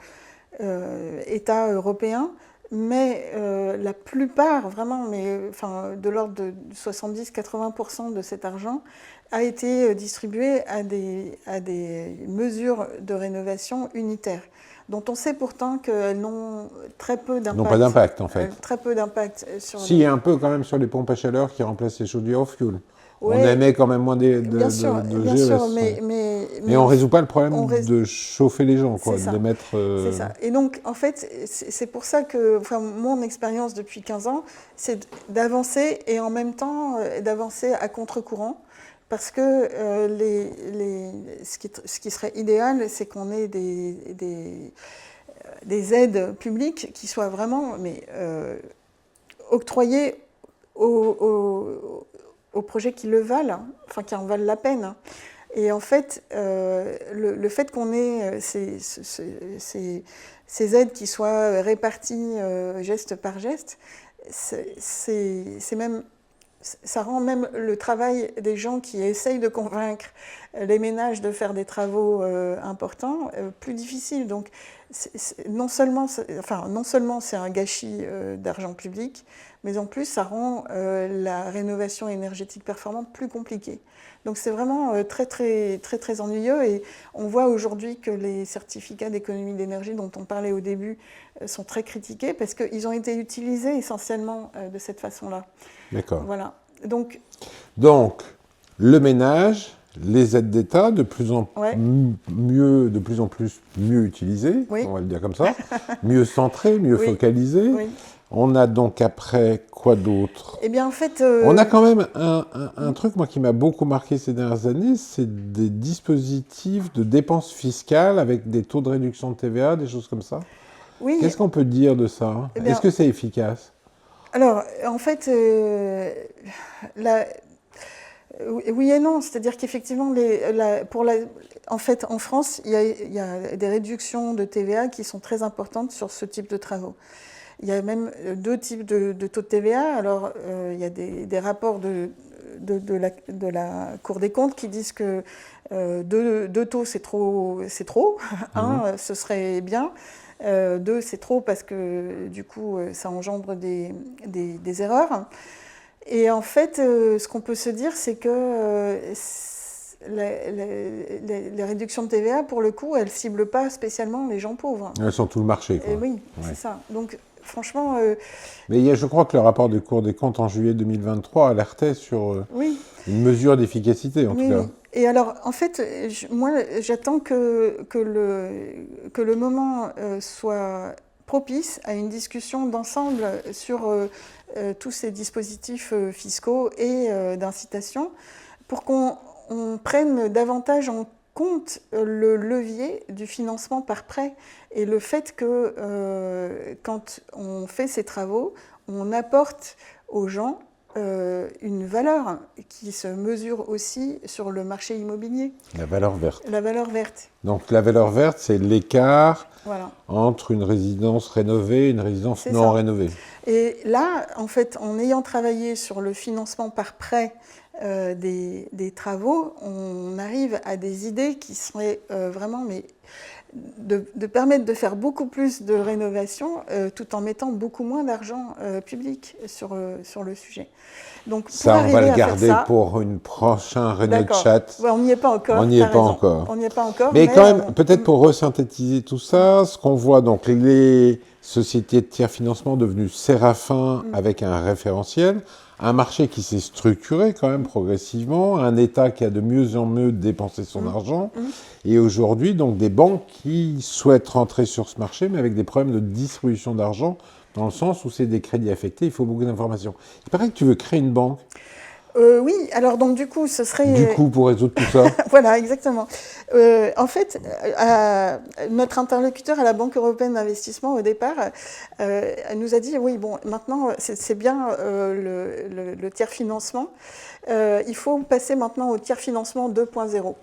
B: États européens. Mais la plupart, vraiment, de l'ordre de 70-80% de cet argent a été distribué à des mesures de rénovation unitaires, dont on sait pourtant qu'elles n'ont très peu d'impact.
A: N'ont pas d'impact, en fait.
B: Très peu d'impact.
A: Si, un peu quand même sur les pompes à chaleur qui remplacent les chaudières au fioul. Ouais, on émet quand même moins de
B: bien sûr,
A: mais on ne résout pas le problème de chauffer les gens, quoi, de mettre...
B: C'est ça. Et donc, en fait, c'est pour ça que mon expérience depuis 15 ans, c'est d'avancer et en même temps d'avancer à contre-courant. Parce que ce qui serait idéal, c'est qu'on ait des aides publiques qui soient vraiment octroyées aux projets qui le valent, enfin qui en valent la peine. Et en fait, le fait qu'on ait ces aides qui soient réparties geste par geste, ça rend même le travail des gens qui essayent de convaincre les ménages de faire des travaux importants plus difficile. Donc, non seulement c'est un gâchis d'argent public, mais en plus, ça rend la rénovation énergétique performante plus compliquée. Donc, c'est vraiment très, très, très, très ennuyeux. Et on voit aujourd'hui que les certificats d'économie d'énergie dont on parlait au début sont très critiqués parce qu'ils ont été utilisés essentiellement de cette façon-là.
A: D'accord.
B: Voilà. Donc,
A: le ménage, les aides d'État, de plus en plus mieux utilisées, on va le dire comme ça, mieux centrées, mieux focalisées. Oui. On a donc après quoi d'autre?
B: Eh bien, en fait,
A: on a quand même un truc, moi, qui m'a beaucoup marqué ces dernières années, c'est des dispositifs de dépenses fiscales avec des taux de réduction de TVA, des choses comme ça.
B: Oui.
A: Qu'est-ce qu'on peut dire de ça? Est-ce que c'est efficace?
B: Alors, en fait, oui et non. C'est-à-dire qu'effectivement, en fait, en France, il y a des réductions de TVA qui sont très importantes sur ce type de travaux. Il y a même deux types de taux de TVA. Alors, il y a des rapports de la Cour des comptes qui disent que deux taux, c'est trop. Un, ce serait bien. Deux, c'est trop parce que du coup, ça engendre des erreurs. Et en fait, ce qu'on peut se dire, c'est que les réductions de TVA, pour le coup, elles ne ciblent pas spécialement les gens pauvres.
A: Elles sont tout le marché, quoi.
B: Oui, c'est ça. Donc, franchement...
A: Mais je crois que le rapport de Cour des comptes en juillet 2023 alertait sur une mesure d'efficacité, en tout cas.
B: Et alors, en fait, moi, j'attends que le moment soit propice à une discussion d'ensemble sur tous ces dispositifs fiscaux et d'incitation pour qu'on prenne davantage en compte le levier du financement par prêt et le fait que quand on fait ces travaux, on apporte aux gens une valeur qui se mesure aussi sur le marché immobilier.
A: La valeur verte.
B: La valeur verte.
A: Donc la valeur verte, c'est l'écart entre une résidence rénovée et une résidence non rénovée.
B: Et là, en fait, en ayant travaillé sur le financement par prêt des travaux, on arrive à des idées qui seraient vraiment... de permettre de faire beaucoup plus de rénovation tout en mettant beaucoup moins d'argent public sur le sujet. Donc,
A: ça, on va le garder pour une prochaine Renault Chat.
B: Ouais, on n'y est pas encore.
A: On n'y est pas encore.
B: On n'y est pas encore.
A: Mais quand même, peut-être pour resynthétiser tout ça, ce qu'on voit, donc les sociétés de tiers financement devenues Séraphin avec un référentiel, un marché qui s'est structuré quand même progressivement, un État qui a de mieux en mieux dépensé son argent, et aujourd'hui donc des banques qui souhaitent rentrer sur ce marché, mais avec des problèmes de distribution d'argent, dans le sens où c'est des crédits affectés, il faut beaucoup d'informations. Il paraît que tu veux créer une banque.
B: Oui, alors donc du coup, ce serait...
A: Du coup, pour résoudre tout ça.
B: Voilà, exactement. En fait, notre interlocuteur à la Banque européenne d'investissement, au départ, elle nous a dit, oui, bon, maintenant, c'est bien le tiers financement. Il faut passer maintenant au tiers financement 2.0.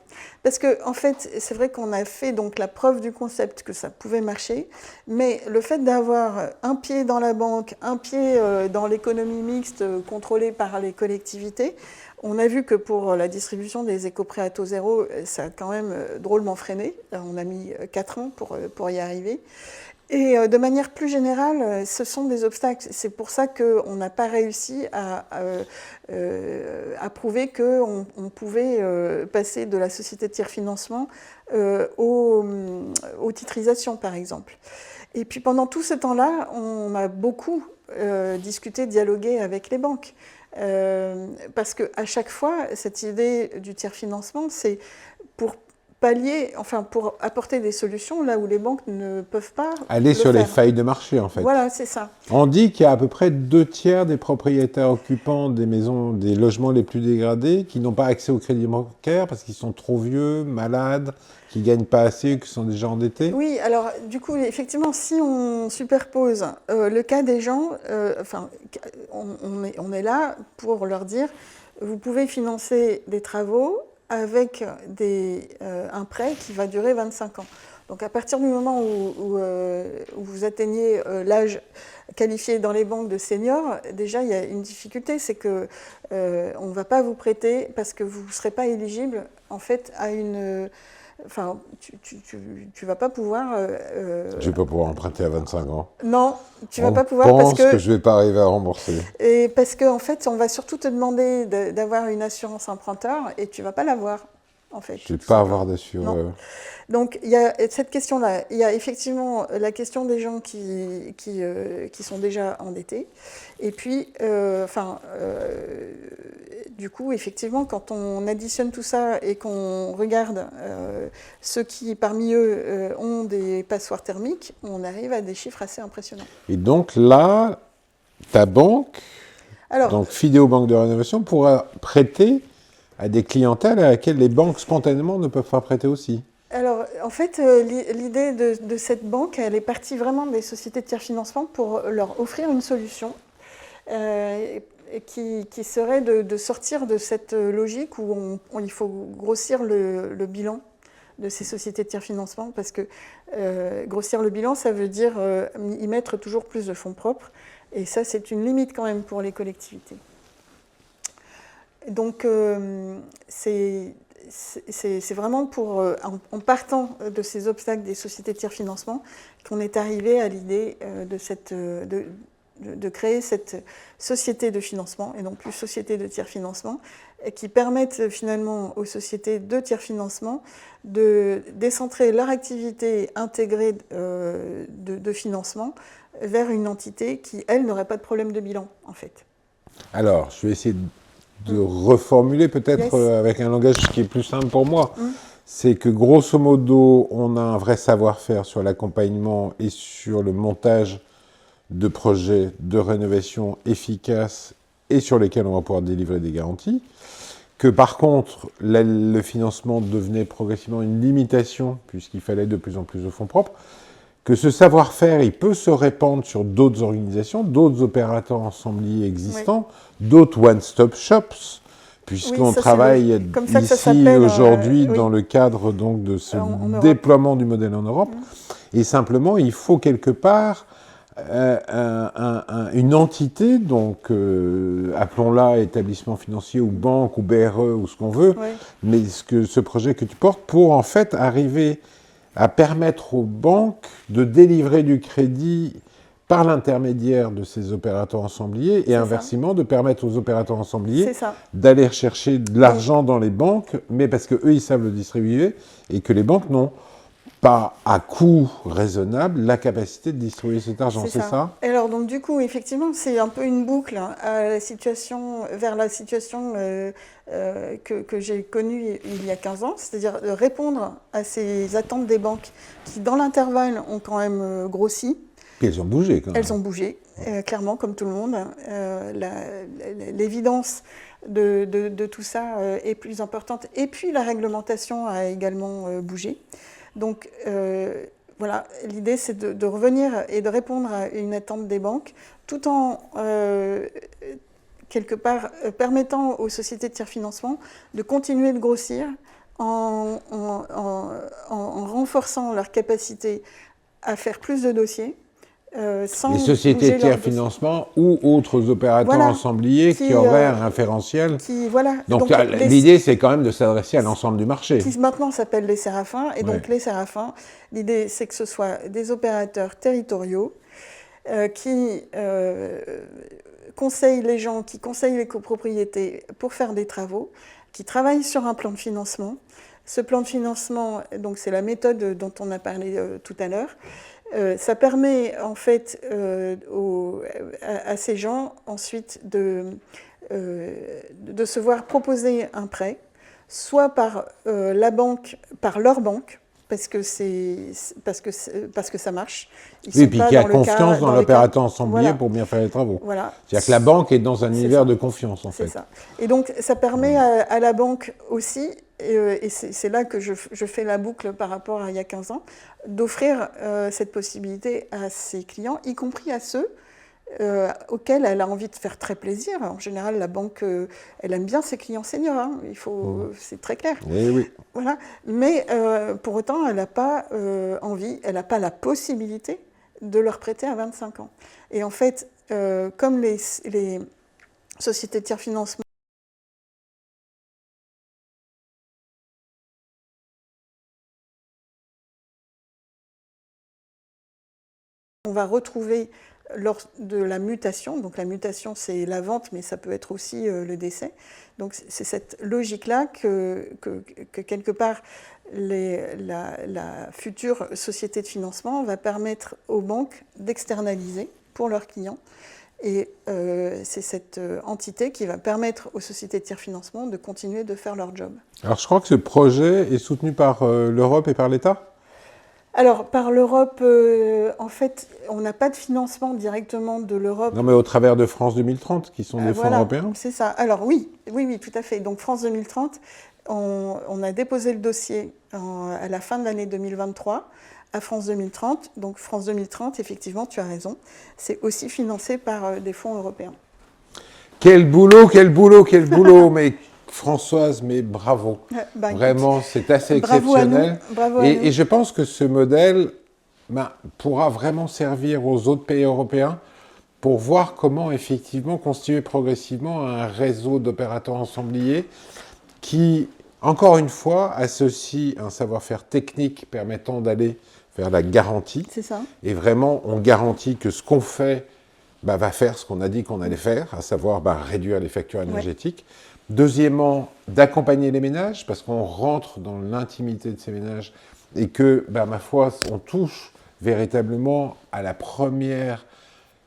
B: Parce que, en fait, c'est vrai qu'on a fait donc la preuve du concept que ça pouvait marcher, mais le fait d'avoir un pied dans la banque, un pied dans l'économie mixte contrôlée par les collectivités, on a vu que pour la distribution des éco-prêts à taux zéro, ça a quand même drôlement freiné. On a mis 4 ans pour y arriver. Et de manière plus générale, ce sont des obstacles. C'est pour ça qu'on n'a pas réussi à prouver qu'on pouvait passer de la société de tiers financement aux titrisations, par exemple. Et puis pendant tout ce temps-là, on a beaucoup discuté, dialogué avec les banques. Parce qu'à chaque fois, cette idée du tiers financement, c'est pour pallier, enfin pour apporter des solutions là où les banques ne peuvent pas
A: aller sur les failles de marché, en fait.
B: Voilà, c'est ça.
A: On dit qu'il y a à peu près 2/3 des propriétaires occupants des maisons, des logements les plus dégradés qui n'ont pas accès au crédit bancaire parce qu'ils sont trop vieux, malades, qui ne gagnent pas assez, qui sont déjà endettés.
B: Oui, alors du coup, effectivement, si on superpose le cas des gens, on est là pour leur dire, vous pouvez financer des travaux avec un prêt qui va durer 25 ans. Donc à partir du moment où vous atteignez l'âge qualifié dans les banques de seniors, déjà il y a une difficulté, c'est que on ne va pas vous prêter parce que vous ne serez pas éligible en fait à une... Enfin, tu vas pas pouvoir...
A: Je vais pas pouvoir emprunter à 25 ans.
B: Non, tu vas pas pouvoir
A: parce que je vais pas arriver à rembourser.
B: Et parce qu'en fait, on va surtout te demander d'avoir une assurance emprunteur et tu vas pas l'avoir, en fait.
A: Je vais pas avoir d'assureur.
B: Donc, il y a cette question-là. Il y a effectivement la question des gens qui sont déjà endettés. Et puis, du coup, effectivement, quand on additionne tout ça et qu'on regarde ceux qui, parmi eux, ont des passoires thermiques, on arrive à des chiffres assez impressionnants.
A: Et donc là, ta banque, donc Fidéo Banque de Rénovation, pourra prêter à des clientèles à laquelle les banques spontanément ne peuvent pas prêter aussi.
B: Alors, en fait, l'idée de cette banque, elle est partie vraiment des sociétés de tiers-financement pour leur offrir une solution qui serait de sortir de cette logique où il faut grossir le bilan de ces sociétés de tiers-financement, parce que grossir le bilan, ça veut dire y mettre toujours plus de fonds propres, et ça, c'est une limite quand même pour les collectivités. Donc, c'est vraiment en partant de ces obstacles des sociétés de tiers-financement qu'on est arrivé à l'idée de créer cette société de financement, et non plus société de tiers-financement, qui permettent finalement aux sociétés de tiers-financement de décentrer leur activité intégrée de financement vers une entité qui, elle, n'aurait pas de problème de bilan, en fait.
A: Alors, je vais essayer de reformuler peut-être avec un langage qui est plus simple pour moi. C'est que grosso modo, on a un vrai savoir-faire sur l'accompagnement et sur le montage de projets de rénovation efficaces et sur lesquels on va pouvoir délivrer des garanties. Que par contre, le financement devenait progressivement une limitation puisqu'il fallait de plus en plus de fonds propres. Que ce savoir-faire, il peut se répandre sur d'autres organisations, d'autres opérateurs ensembliers existants, d'autres one-stop shops, puisqu'on travaille ici aujourd'hui dans le cadre donc de ce déploiement du modèle en Europe. Et simplement, il faut quelque part une entité, donc appelons-la établissement financier ou banque ou BRE ou ce qu'on veut, mais ce projet que tu portes pour en fait arriver à permettre aux banques de délivrer du crédit par l'intermédiaire de ces opérateurs ensembliers et inversement de permettre aux opérateurs ensembliers d'aller chercher de l'argent dans les banques, mais parce qu'eux, ils savent le distribuer et que les banques n'ont pas à coût raisonnable la capacité de distribuer cet argent, c'est ça?
B: Alors donc du coup, effectivement, c'est un peu une boucle à vers la situation que j'ai connue il y a 15 ans, c'est-à-dire de répondre à ces attentes des banques qui, dans l'intervalle, ont quand même grossi.
A: Et elles ont bougé quand même.
B: Elles ont bougé, clairement, comme tout le monde. L'évidence de tout ça est plus importante. Et puis la réglementation a également bougé. Donc voilà, l'idée c'est de revenir et de répondre à une attente des banques, tout en quelque part permettant aux sociétés de tiers-financement de continuer de grossir en renforçant leur capacité à faire plus de dossiers.
A: Les sociétés de tiers-financement ou autres opérateurs ensembliers qui auraient un référentiel. Donc l'idée, c'est quand même de s'adresser à l'ensemble du marché.
B: Qui maintenant s'appellent les Sérafins. Et donc les Sérafins, l'idée, c'est que ce soit des opérateurs territoriaux qui conseillent les gens, qui conseillent les copropriétés pour faire des travaux, qui travaillent sur un plan de financement. Ce plan de financement, donc c'est la méthode dont on a parlé tout à l'heure. Ça permet en fait à ces gens ensuite de se voir proposer un prêt soit par la banque, par leur banque, parce que ça marche. Ils
A: Oui,
B: sont
A: puis
B: pas
A: qui a
B: dans le cas,
A: confiance dans
B: dans le cas.
A: l'opérateur ensemblier
B: Voilà.
A: pour bien faire les travaux.
B: Voilà.
A: C'est-à-dire que la banque est dans un
B: C'est
A: univers
B: ça.
A: de confiance, en
B: C'est
A: fait.
B: ça. Et donc, ça permet à la banque aussi, et c'est là que je fais la boucle par rapport à il y a 15 ans, d'offrir cette possibilité à ses clients, y compris à ceux auxquels elle a envie de faire très plaisir. En général, la banque, elle aime bien ses clients seniors, hein. C'est très clair.
A: Eh oui.
B: Voilà. Mais pour autant, elle n'a pas envie, elle n'a pas la possibilité de leur prêter à 25 ans. Et en fait, comme les sociétés de tiers financement on va retrouver lors de la mutation, donc la mutation c'est la vente, mais ça peut être aussi le décès. Donc c'est cette logique-là que quelque part la future société de financement va permettre aux banques d'externaliser pour leurs clients. Et c'est cette entité qui va permettre aux sociétés de tiers financement de continuer de faire leur job.
A: Alors je crois que ce projet est soutenu par l'Europe et par l'État ?
B: Alors, par l'Europe, en fait, on n'a pas de financement directement de l'Europe.
A: Non, mais au travers de France 2030, qui sont des fonds européens.
B: C'est ça. Alors oui, tout à fait. Donc France 2030, on a déposé le dossier à la fin de l'année 2023 à France 2030. Donc France 2030, effectivement, tu as raison, c'est aussi financé par des fonds européens.
A: Quel boulot, quel boulot, quel boulot. Mais Françoise, mais bravo. Vraiment, c'est assez exceptionnel.
B: Bravo à nous.
A: Et je pense que ce modèle pourra vraiment servir aux autres pays européens pour voir comment effectivement constituer progressivement un réseau d'opérateurs ensembliers qui, encore une fois, associe un savoir-faire technique permettant d'aller vers la garantie.
B: C'est ça.
A: Et vraiment, on garantit que ce qu'on fait va faire ce qu'on a dit qu'on allait faire, à savoir réduire les factures énergétiques. Ouais. Deuxièmement, d'accompagner les ménages, parce qu'on rentre dans l'intimité de ces ménages et que, ma foi, on touche véritablement à la première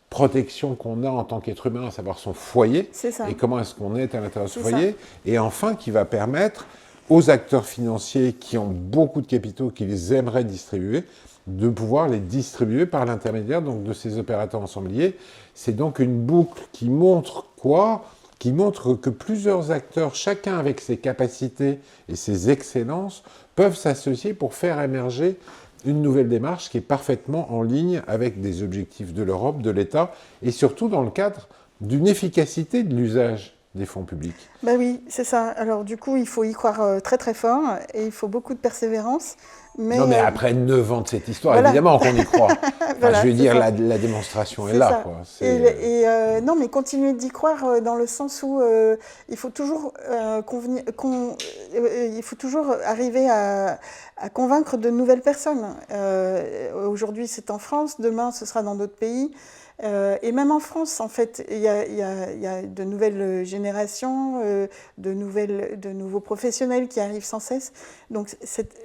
A: protection qu'on a en tant qu'être humain, à savoir son foyer, et comment est-ce qu'on est à l'intérieur de ce foyer, et enfin qui va permettre aux acteurs financiers qui ont beaucoup de capitaux qu'ils aimeraient distribuer, de pouvoir les distribuer par l'intermédiaire donc de ces opérateurs ensembliers. C'est donc une boucle qui montre quoi ? Qui montre que plusieurs acteurs, chacun avec ses capacités et ses excellences, peuvent s'associer pour faire émerger une nouvelle démarche qui est parfaitement en ligne avec des objectifs de l'Europe, de l'État, et surtout dans le cadre d'une efficacité de l'usage des fonds publics.
B: Oui, c'est ça. Alors du coup, il faut y croire très très fort et il faut beaucoup de persévérance.
A: Non, mais après 9 ans de cette histoire, évidemment qu'on y croit. Je veux dire, la démonstration est là. Quoi.
B: Non, mais continuer d'y croire dans le sens où il faut toujours arriver à convaincre de nouvelles personnes. Aujourd'hui, c'est en France, demain, ce sera dans d'autres pays. Et même en France, en fait, il y a de nouvelles générations, de nouveaux professionnels qui arrivent sans cesse. Donc,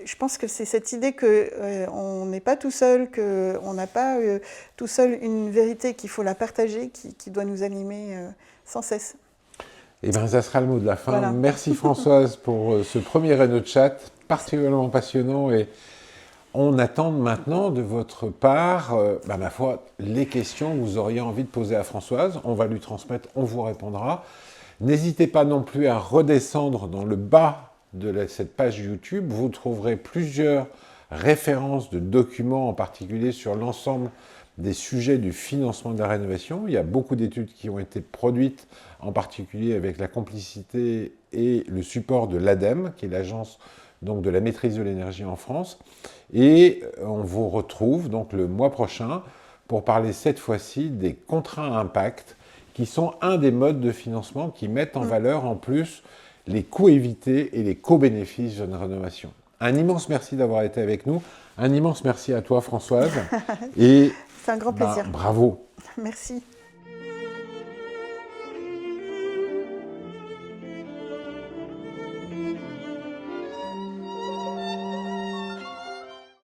B: je pense que c'est cette idée qu'on n'est pas tout seul, qu'on n'a pas tout seul une vérité, qu'il faut la partager, qui doit nous animer sans cesse.
A: Eh bien, ça sera le mot de la fin.
B: Voilà.
A: Merci Françoise pour ce premier Renault Chat, particulièrement passionnant et on attend maintenant de votre part, ma foi, les questions que vous auriez envie de poser à Françoise. On va lui transmettre, on vous répondra. N'hésitez pas non plus à redescendre dans le bas de cette page YouTube. Vous trouverez plusieurs références de documents, en particulier sur l'ensemble des sujets du financement de la rénovation. Il y a beaucoup d'études qui ont été produites, en particulier avec la complicité et le support de l'ADEME, qui est l'agence donc de la maîtrise de l'énergie en France. Et on vous retrouve donc le mois prochain pour parler cette fois-ci des contrats à impact, qui sont un des modes de financement qui mettent en valeur en plus les coûts évités et les co-bénéfices d'une rénovation. Un immense merci d'avoir été avec nous. Un immense merci à toi, Françoise. Et
B: c'est un grand plaisir.
A: Bravo.
B: Merci.